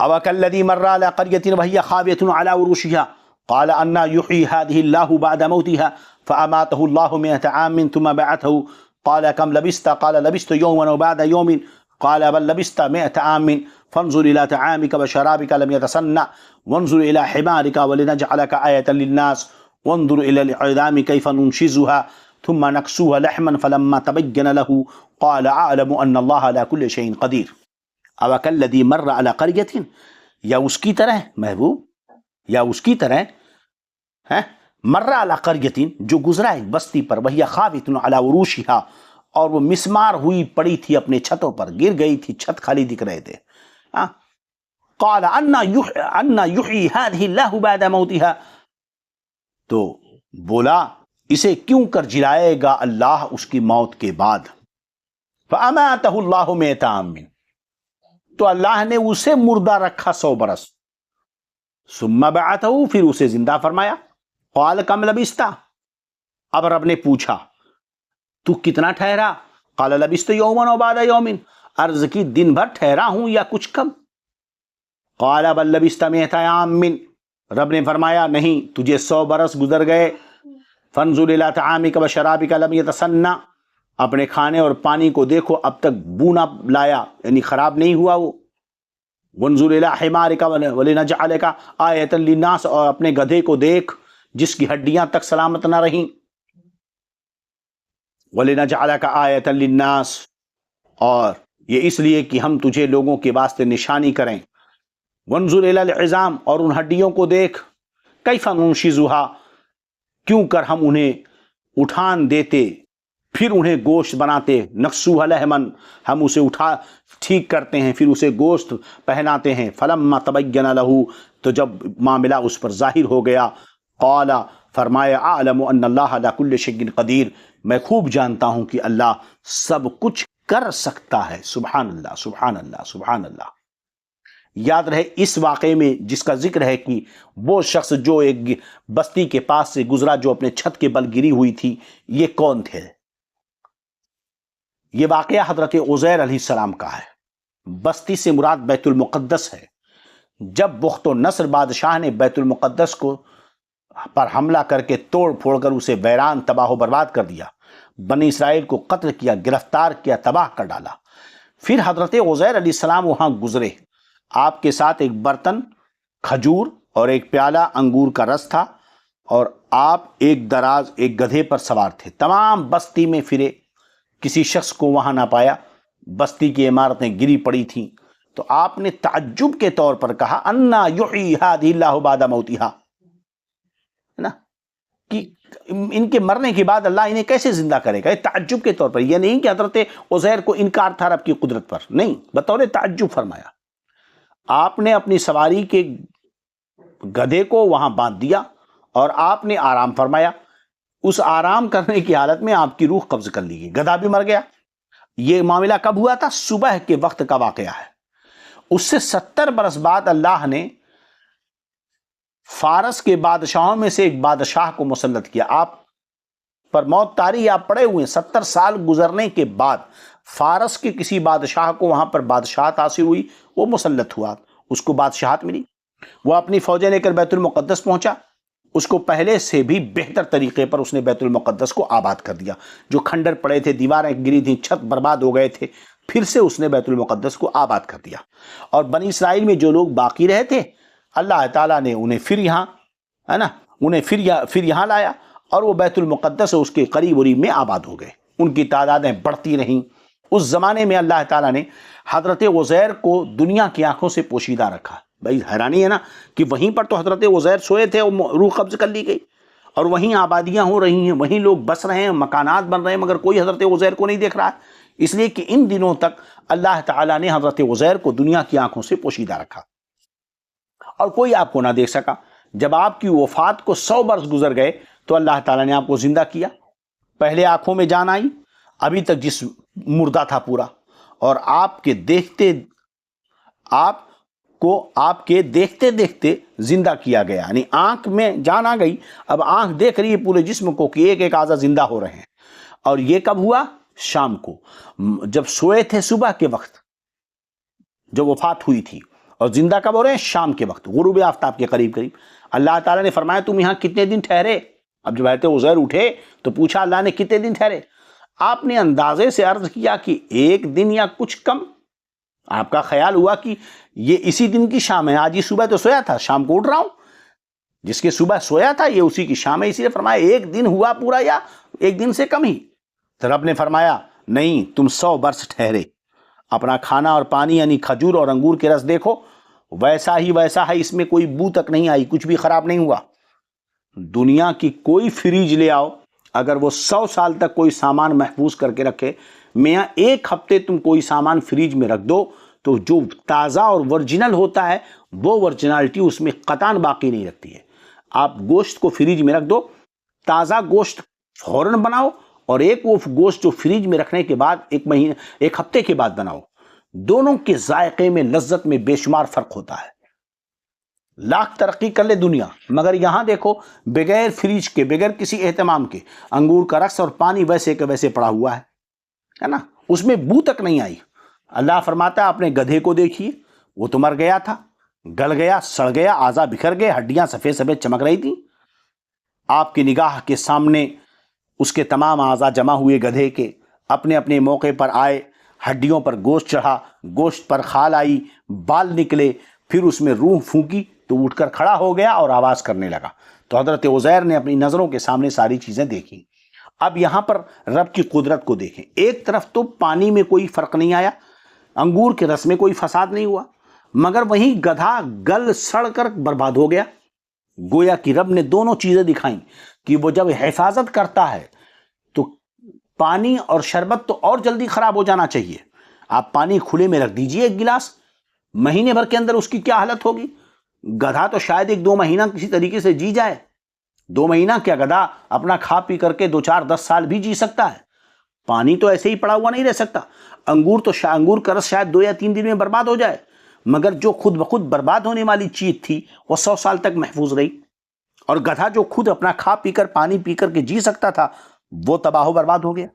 أَوَكَالَّذِي مَرَّ عَلَىٰ قَرْيَةٍ وَهِيَ خَاوِيَةٌ عَلَىٰ عُرُوشِهَا قَالَ أَنَّىٰ يُحْيِي هَٰذِهِ اللَّهُ بَعْدَ مَوْتِهَا فَأَمَاتَهُ اللَّهُ مِائَةَ عَامٍ ثُمَّ بَعَثَهُ قَالَ كَمْ لَبِثْتَ قَالَ لَبِثْتُ يَوْمًا وَبَعْضَ يَوْمٍ قَالَ بَل لَبِثْتَ مِائَةَ عَامٍ فانظر إلى طعامك وشرابك لم يتسنى وانظر إلى حمارك ولنجعلك آية للناس وانظر إلى العظام كيف ننشزها ثم نكسوها لحما فلما تبين له قال أعلم أن الله على كل شيء قدير۔ أو كالذي مر على قرية، یا اس کی طرح محبوب، یا اس کی طرح مر علی قریۃ، جو گزرا ایک بستی پر، وہی خاویۃ علی عروشها، اور وہ مسمار ہوئی پڑی تھی اپنے چھتوں پر، گر گئی تھی، چھت خالی دکھ رہے تھے۔ قال انا یحیی هذه اللہ بعد موتها، تو بولا اسے کیوں کر جلائے گا اللہ اس کی موت کے بعد۔ فاماته اللہ مئۃ عام، تو اللہ نے اسے مردہ رکھا 100 برس۔ ثم بعثہ، پھر اسے زندہ فرمایا۔ قال کم لبثت، اب رب نے پوچھا تو کتنا ٹھہرا؟ قال لبثت یوما وبعد یوم، عرض کی دن بھر ٹھہرا ہوں یا کچھ کم۔ قال بل لبثت مئۃ عام، رب نے فرمایا نہیں، تجھے 100 برس گزر گئے۔ فانظر الی طعامک وشرابک لم یتسنى، اپنے کھانے اور پانی کو دیکھو اب تک بو نہ لایا، یعنی خراب نہیں ہوا وہ۔ وانظر الی حمارک ولنجعلک آیۃ للناس، اور اپنے گدھے کو دیکھ جس کی ہڈیاں تک سلامت نہ رہیں۔ ولنجعلک آیۃ للناس، اور یہ اس لیے کہ ہم تجھے لوگوں کے واسطے نشانی کریں۔ وانظر الی العظام، اور ان ہڈیوں کو دیکھ، کیف ننشزها، کیوں کر ہم انہیں اٹھان دیتے، پھر انہیں گوشت بناتے۔ نکسوها لحما، ہم اسے اٹھا ٹھیک کرتے ہیں، پھر اسے گوشت پہناتے ہیں۔ فلما تبین له، تو جب معاملہ اس پر ظاہر ہو گیا، قال، فرمایا، اعلم ان اللہ علی کل شیء قدیر، میں خوب جانتا ہوں کہ اللہ سب کچھ کر سکتا ہے۔ سبحان اللہ، سبحان اللہ، سبحان اللہ۔ یاد رہے اس واقعے میں جس کا ذکر ہے کہ وہ شخص جو ایک بستی کے پاس سے گزرا، جو اپنے چھت کے بل گری ہوئی تھی، یہ کون تھے؟ یہ واقعہ حضرت عزیر علیہ السلام کا ہے۔ بستی سے مراد بیت المقدس ہے۔ جب بخت و نصر بادشاہ نے بیت المقدس کو پر حملہ کر کے توڑ پھوڑ کر اسے ویران، تباہ و برباد کر دیا، بنی اسرائیل کو قتل کیا، گرفتار کیا، تباہ کر ڈالا، پھر حضرت عزیر علیہ السلام وہاں گزرے۔ آپ کے ساتھ ایک برتن کھجور اور ایک پیالہ انگور کا رس تھا، اور آپ ایک دراز ایک گدھے پر سوار تھے۔ تمام بستی میں پھرے، کسی شخص کو وہاں نہ پایا، بستی کی عمارتیں گری پڑی تھیں۔ تو آپ نے تعجب کے طور پر کہا، انا یحیی ہذہ اللہ بعد موتہا، نا، کہ ان کے مرنے کے بعد اللہ انہیں کیسے زندہ کرے گا؟ تعجب کے طور پر، یہ نہیں کہ حضرت عزیر کو انکار تھا رب کی قدرت پر، نہیں، بطور تعجب فرمایا۔ آپ نے اپنی سواری کے گدھے کو وہاں باندھ دیا اور آپ نے آرام فرمایا۔ اس آرام کرنے کی حالت میں آپ کی روح قبض کر لی گئی، گدھا بھی مر گیا۔ یہ معاملہ کب ہوا تھا؟ صبح کے وقت کا واقعہ ہے۔ اس سے 70 برس بعد اللہ نے فارس کے بادشاہوں میں سے ایک بادشاہ کو مسلط کیا۔ آپ پر موت طاری آپ پڑے ہوئے ہیں۔ 70 سال گزرنے کے بعد فارس کے کسی بادشاہ کو وہاں پر بادشاہت حاصل ہوئی، وہ مسلط ہوا، اس کو بادشاہت ملی۔ وہ اپنی فوجیں لے کر بیت المقدس پہنچا، اس کو پہلے سے بھی بہتر طریقے پر اس نے بیت المقدس کو آباد کر دیا۔ جو کھنڈر پڑے تھے، دیواریں گری تھیں، چھت برباد ہو گئے تھے، پھر سے اس نے بیت المقدس کو آباد کر دیا۔ اور بنی اسرائیل میں جو لوگ باقی رہے تھے، اللہ تعالیٰ نے انہیں پھر یہاں، ہے نا، انہیں پھر یہاں لایا، اور وہ بیت المقدس اس کے قریب قریب میں آباد ہو گئے۔ ان کی تعدادیں بڑھتی رہیں۔ اس زمانے میں اللہ تعالیٰ نے حضرت عزیر کو دنیا کی آنکھوں سے پوشیدہ رکھا۔ بھائی حیرانی ہے نا کہ وہیں پر تو حضرت عزیر سوئے تھے، روح قبض کر لی گئی، اور وہیں آبادیاں ہو رہی ہیں، وہیں لوگ بس رہے ہیں، مکانات بن رہے ہیں، مگر کوئی حضرت عزیر کو نہیں دیکھ رہا ہے، اس لیے کہ ان دنوں تک اللہ تعالیٰ نے حضرت عزیر کو دنیا کی آنکھوں سے پوشیدہ رکھا، اور کوئی آپ کو نہ دیکھ سکا۔ جب آپ کی وفات کو 100 برس گزر گئے تو اللہ تعالیٰ نے آپ کو زندہ کیا۔ پہلے آنکھوں میں جان آئی، ابھی تک جسم مردہ تھا پورا، اور آپ کے دیکھتے آپ کو آپ کے دیکھتے دیکھتے زندہ کیا گیا، یعنی آنکھ میں جان آ گئی، اب آنکھ دیکھ رہی ہے پورے جسم کو کہ ایک ایک اعضا زندہ ہو رہے ہیں۔ اور یہ کب ہوا؟ شام کو، جب سوئے تھے صبح کے وقت جو وفات ہوئی تھی، اور زندہ کب ہو رہے ہیں؟ شام کے وقت، غروب آفتاب کے قریب قریب۔ اللہ تعالیٰ نے فرمایا تم یہاں کتنے دن ٹھہرے؟ اب جب حضرت عزیر اٹھے تو پوچھا اللہ نے کتنے دن ٹھہرے؟ آپ نے اندازے سے عرض کیا کہ ایک دن یا کچھ کم۔ آپ کا خیال ہوا کہ یہ اسی دن کی شام ہے، آج ہی صبح تو سویا تھا، شام کو اٹھ رہا ہوں، جس کے صبح سویا تھا یہ اسی کی شام ہے، اسی لیے فرمایا ایک دن ہوا پورا یا ایک دن سے کم ہی؟ تو رب نے فرمایا نہیں، تم 100 برس ٹھہرے، اپنا کھانا اور پانی یعنی کھجور اور انگور کے رس دیکھو، ویسا ہی ویسا ہے، اس میں کوئی بو تک نہیں آئی، کچھ بھی خراب نہیں ہوا۔ دنیا کی کوئی فریج لے آؤ، اگر وہ 100 سال تک کوئی سامان محفوظ کر کے رکھے، میاں ایک ہفتے تم کوئی سامان فریج میں رکھ دو تو جو تازہ اور ورجنل ہوتا ہے وہ ورجنالٹی اس میں قطعاً باقی نہیں رکھتی ہے۔ آپ گوشت کو فریج میں رکھ دو، تازہ گوشت فوراً بناؤ، اور ایک وہ گوشت جو فریج میں رکھنے کے بعد ایک ہفتے کے بعد بناؤ، دونوں کے ذائقے میں، لذت میں بے شمار فرق ہوتا ہے۔ لاکھ ترقی کر لے دنیا، مگر یہاں دیکھو بغیر فریج کے، بغیر کسی اہتمام کے، انگور کا رس اور پانی ویسے کے ویسے پڑا ہوا ہے نا، اس میں بو تک نہیں آئی۔ اللہ فرماتا ہے اپنے گدھے کو دیکھیے، وہ تو مر گیا تھا، گل گیا، سڑ گیا، اعضا بکھر گئے، ہڈیاں سفید سفید چمک رہی تھیں، آپ کی نگاہ کے سامنے اس کے تمام اعضا جمع ہوئے گدھے کے، اپنے اپنے موقع پر آئے، ہڈیوں پر گوشت چڑھا، گوشت پر خال آئی، بال نکلے، پھر اس میں روح پھونکی تو اٹھ کر کھڑا ہو گیا اور آواز کرنے لگا۔ تو حضرت عزیر نے اپنی نظروں کے سامنے ساری چیزیں دیکھی۔ اب یہاں پر رب کی قدرت کو دیکھیں، ایک طرف تو پانی میں کوئی فرق نہیں آیا، انگور کے رس میں کوئی فساد نہیں ہوا، مگر وہیں گدھا گل سڑ کر برباد ہو گیا۔ گویا کہ رب نے دونوں چیزیں دکھائیں کہ وہ جب حفاظت کرتا ہے تو پانی اور شربت تو اور جلدی خراب ہو جانا چاہیے، آپ پانی کھلے میں رکھ دیجئے ایک گلاس، مہینے بھر کے اندر اس کی کیا حالت ہوگی؟ گدھا تو شاید 1-2 مہینہ کسی طریقے سے جی جائے، 2 مہینہ کیا گدھا اپنا کھا پی کر کے 2-4-10 سال بھی جی سکتا ہے، پانی تو ایسے ہی پڑا ہوا نہیں رہ سکتا۔ انگور کا رس شاید 2 یا 3 دن میں برباد ہو جائے، مگر جو خود بخود برباد ہونے والی چیز تھی وہ 100 سال تک محفوظ رہی، اور گدھا جو خود اپنا کھا پی کر پانی پی کر کے جی سکتا تھا وہ تباہ و برباد ہو گیا۔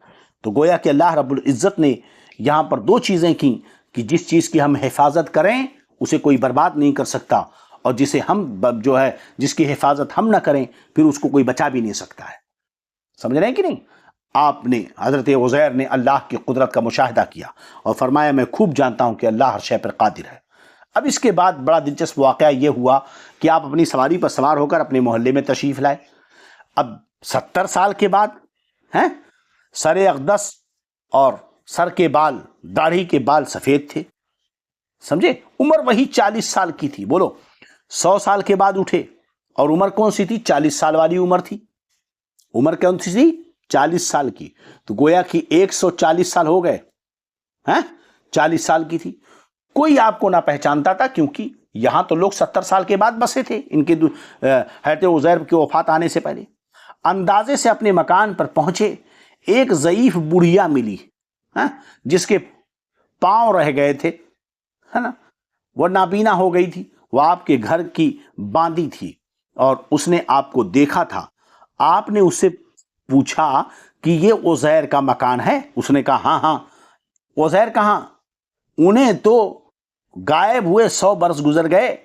تو گویا کہ اللہ رب العزت نے یہاں پر 2 چیزیں کی کہ جس چیز کی ہم حفاظت کریں اسے کوئی برباد نہیں کر سکتا، اور جسے ہم جس کی حفاظت ہم نہ کریں پھر اس کو کوئی بچا بھی نہیں سکتا ہے۔ سمجھ رہے ہیں کہ نہیں؟ آپ نے، حضرت عزیر نے اللہ کی قدرت کا مشاہدہ کیا اور فرمایا میں خوب جانتا ہوں کہ اللہ ہر شے پر قادر ہے۔ اب اس کے بعد بڑا دلچسپ واقعہ یہ ہوا کہ آپ اپنی سواری پر سوار ہو کر اپنے محلے میں تشریف لائے۔ اب 70 سال کے بعد سر اقدس اور سر کے بال، داڑھی کے بال سفید تھے، سمجھے؟ عمر وہی 40 سال کی تھی۔ بولو 100 سال کے بعد اٹھے، اور عمر کون سی تھی؟ 40 سال والی عمر تھی۔ عمر کون سی تھی؟ 40 سال کی۔ تو گویا کہ 140 سال ہو گئے، 40 سال کی تھی۔ کوئی آپ کو نہ پہچانتا تھا، کیونکہ یہاں تو لوگ 70 سال کے بعد بسے تھے ان کے حضرت عزیر کے وفات آنے سے پہلے۔ اندازے سے اپنے مکان پر پہنچے، ایک ضعیف بڑھیا ملی جس کے پاؤں رہ گئے تھے، ہے نا، وہ نابینا ہو گئی تھی، وہ آپ کے گھر کی باندی تھی، اور اس نے آپ کو دیکھا تھا۔ آپ نے اس سے پوچھا کہ یہ عزیر کا مکان ہے؟ اس نے کہا ہاں۔ عزیر کہاں؟ انہیں تو غائب ہوئے 100 برس گزر گئے،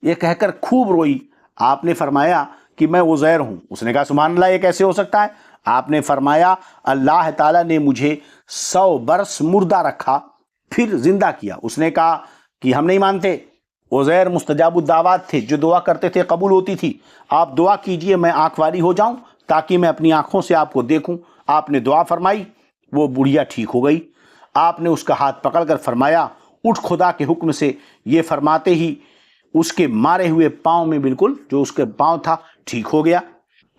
یہ کہہ کر خوب روئی۔ آپ نے فرمایا کہ میں عزیر ہوں۔ اس نے کہا سبحان اللہ، یہ کیسے ہو سکتا ہے؟ آپ نے فرمایا اللہ تعالیٰ نے مجھے 100 برس مردہ رکھا پھر زندہ کیا۔ اس نے کہا کہ ہم نہیں مانتے، عزیر مستجاب الدعوات تھے، جو دعا کرتے تھے قبول ہوتی تھی، آپ دعا کیجئے میں آنکھ والی ہو جاؤں تاکہ میں اپنی آنکھوں سے آپ کو دیکھوں۔ آپ نے دعا فرمائی، وہ بڑھیا ٹھیک ہو گئی۔ آپ نے اس کا ہاتھ پکڑ کر فرمایا اٹھ خدا کے حکم سے، یہ فرماتے ہی اس کے مارے ہوئے پاؤں میں بالکل جو اس کے پاؤں تھا ٹھیک ہو گیا۔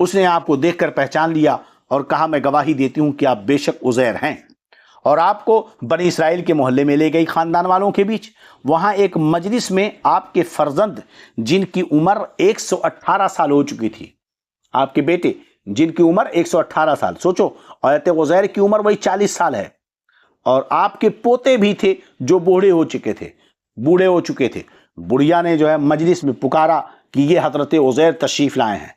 اس نے آپ کو دیکھ کر پہچان لیا اور کہا میں گواہی دیتی ہوں کہ آپ بے شک عزیر ہیں، اور آپ کو بنی اسرائیل کے محلے میں لے گئی، خاندان والوں کے بیچ۔ وہاں ایک مجلس میں آپ کے فرزند جن کی عمر 118 سال ہو چکی تھی، آپ کے بیٹے جن کی عمر 118 سال، سوچو، اور حضرت عزیر کی عمر وہی 40 سال ہے، اور آپ کے پوتے بھی تھے جو بوڑھے ہو چکے تھے، بڑھیا نے جو ہے مجلس میں پکارا کہ یہ حضرت عزیر تشریف لائے ہیں،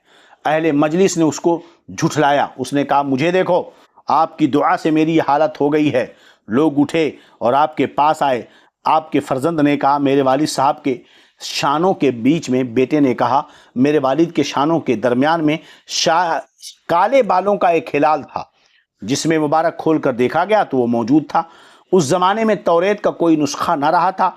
اہل مجلس نے اس کو جھٹلایا، اس نے کہا مجھے دیکھو، آپ کی دعا سے میری یہ حالت ہو گئی ہے۔ لوگ اٹھے اور آپ کے پاس آئے، آپ کے فرزند نے کہا میرے والد صاحب کے شانوں کے بیچ میں، بیٹے نے کہا میرے والد کے شانوں کے درمیان میں کالے بالوں کا ایک ہلال تھا، جس میں مبارک کھول کر دیکھا گیا تو وہ موجود تھا۔ اس زمانے میں توریت کا کوئی نسخہ نہ رہا تھا،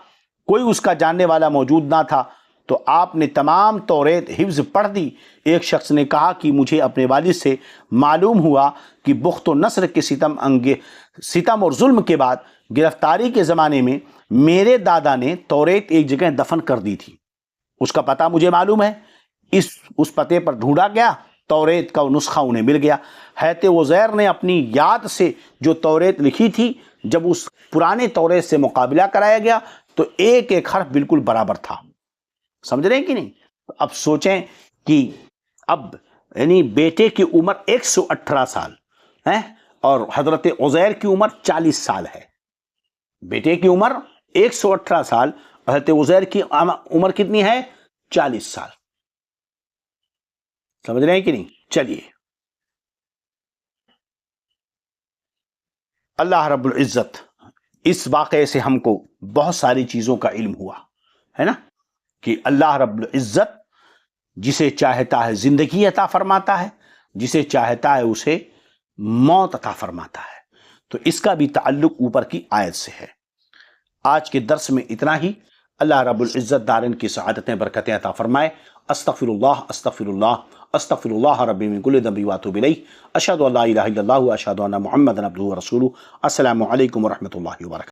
کوئی اس کا جاننے والا موجود نہ تھا، تو آپ نے تمام توریت حفظ پڑھ دی۔ ایک شخص نے کہا کہ مجھے اپنے والد سے معلوم ہوا کہ بخت و نصر کے ستم اور ظلم کے بعد گرفتاری کے زمانے میں میرے دادا نے توریت ایک جگہ دفن کر دی تھی، اس کا پتہ مجھے معلوم ہے، اس پتے پر ڈھونڈا گیا، توریت کا نسخہ انہیں مل گیا۔ حضرت عزیر نے اپنی یاد سے جو توریت لکھی تھی، جب اس پرانے توریت سے مقابلہ کرایا گیا تو ایک ایک حرف بالکل برابر تھا۔ سمجھ رہے ہیں کہ نہیں؟ اب سوچیں کہ اب یعنی بیٹے کی عمر 118 سال ہے اور حضرت عزیر کی عمر 40 سال ہے۔ بیٹے کی عمر 118 سال، حضرت عزیر کی عمر کتنی ہے؟ 40 سال۔ سمجھ رہے ہیں کہ نہیں؟ چلیے، اللہ رب العزت اس واقعے سے ہم کو بہت ساری چیزوں کا علم ہوا ہے نا، کہ اللہ رب العزت جسے چاہتا ہے زندگی عطا فرماتا ہے، جسے چاہتا ہے اسے موت عطا فرماتا ہے۔ تو اس کا بھی تعلق اوپر کی آیت سے ہے۔ آج کے درس میں اتنا ہی۔ اللہ رب العزت دارین کی سعادتیں برکتیں عطا فرمائے۔ استغفر اللہ استغفر اللہ استغفر اللہ ربی من کل ذنب واتوب الیہ۔ اشہد ان لا الہ الا اللہ واشہد ان محمدا عبدہ ورسولہ۔ السلام علیکم ورحمۃ اللہ وبرکاتہ۔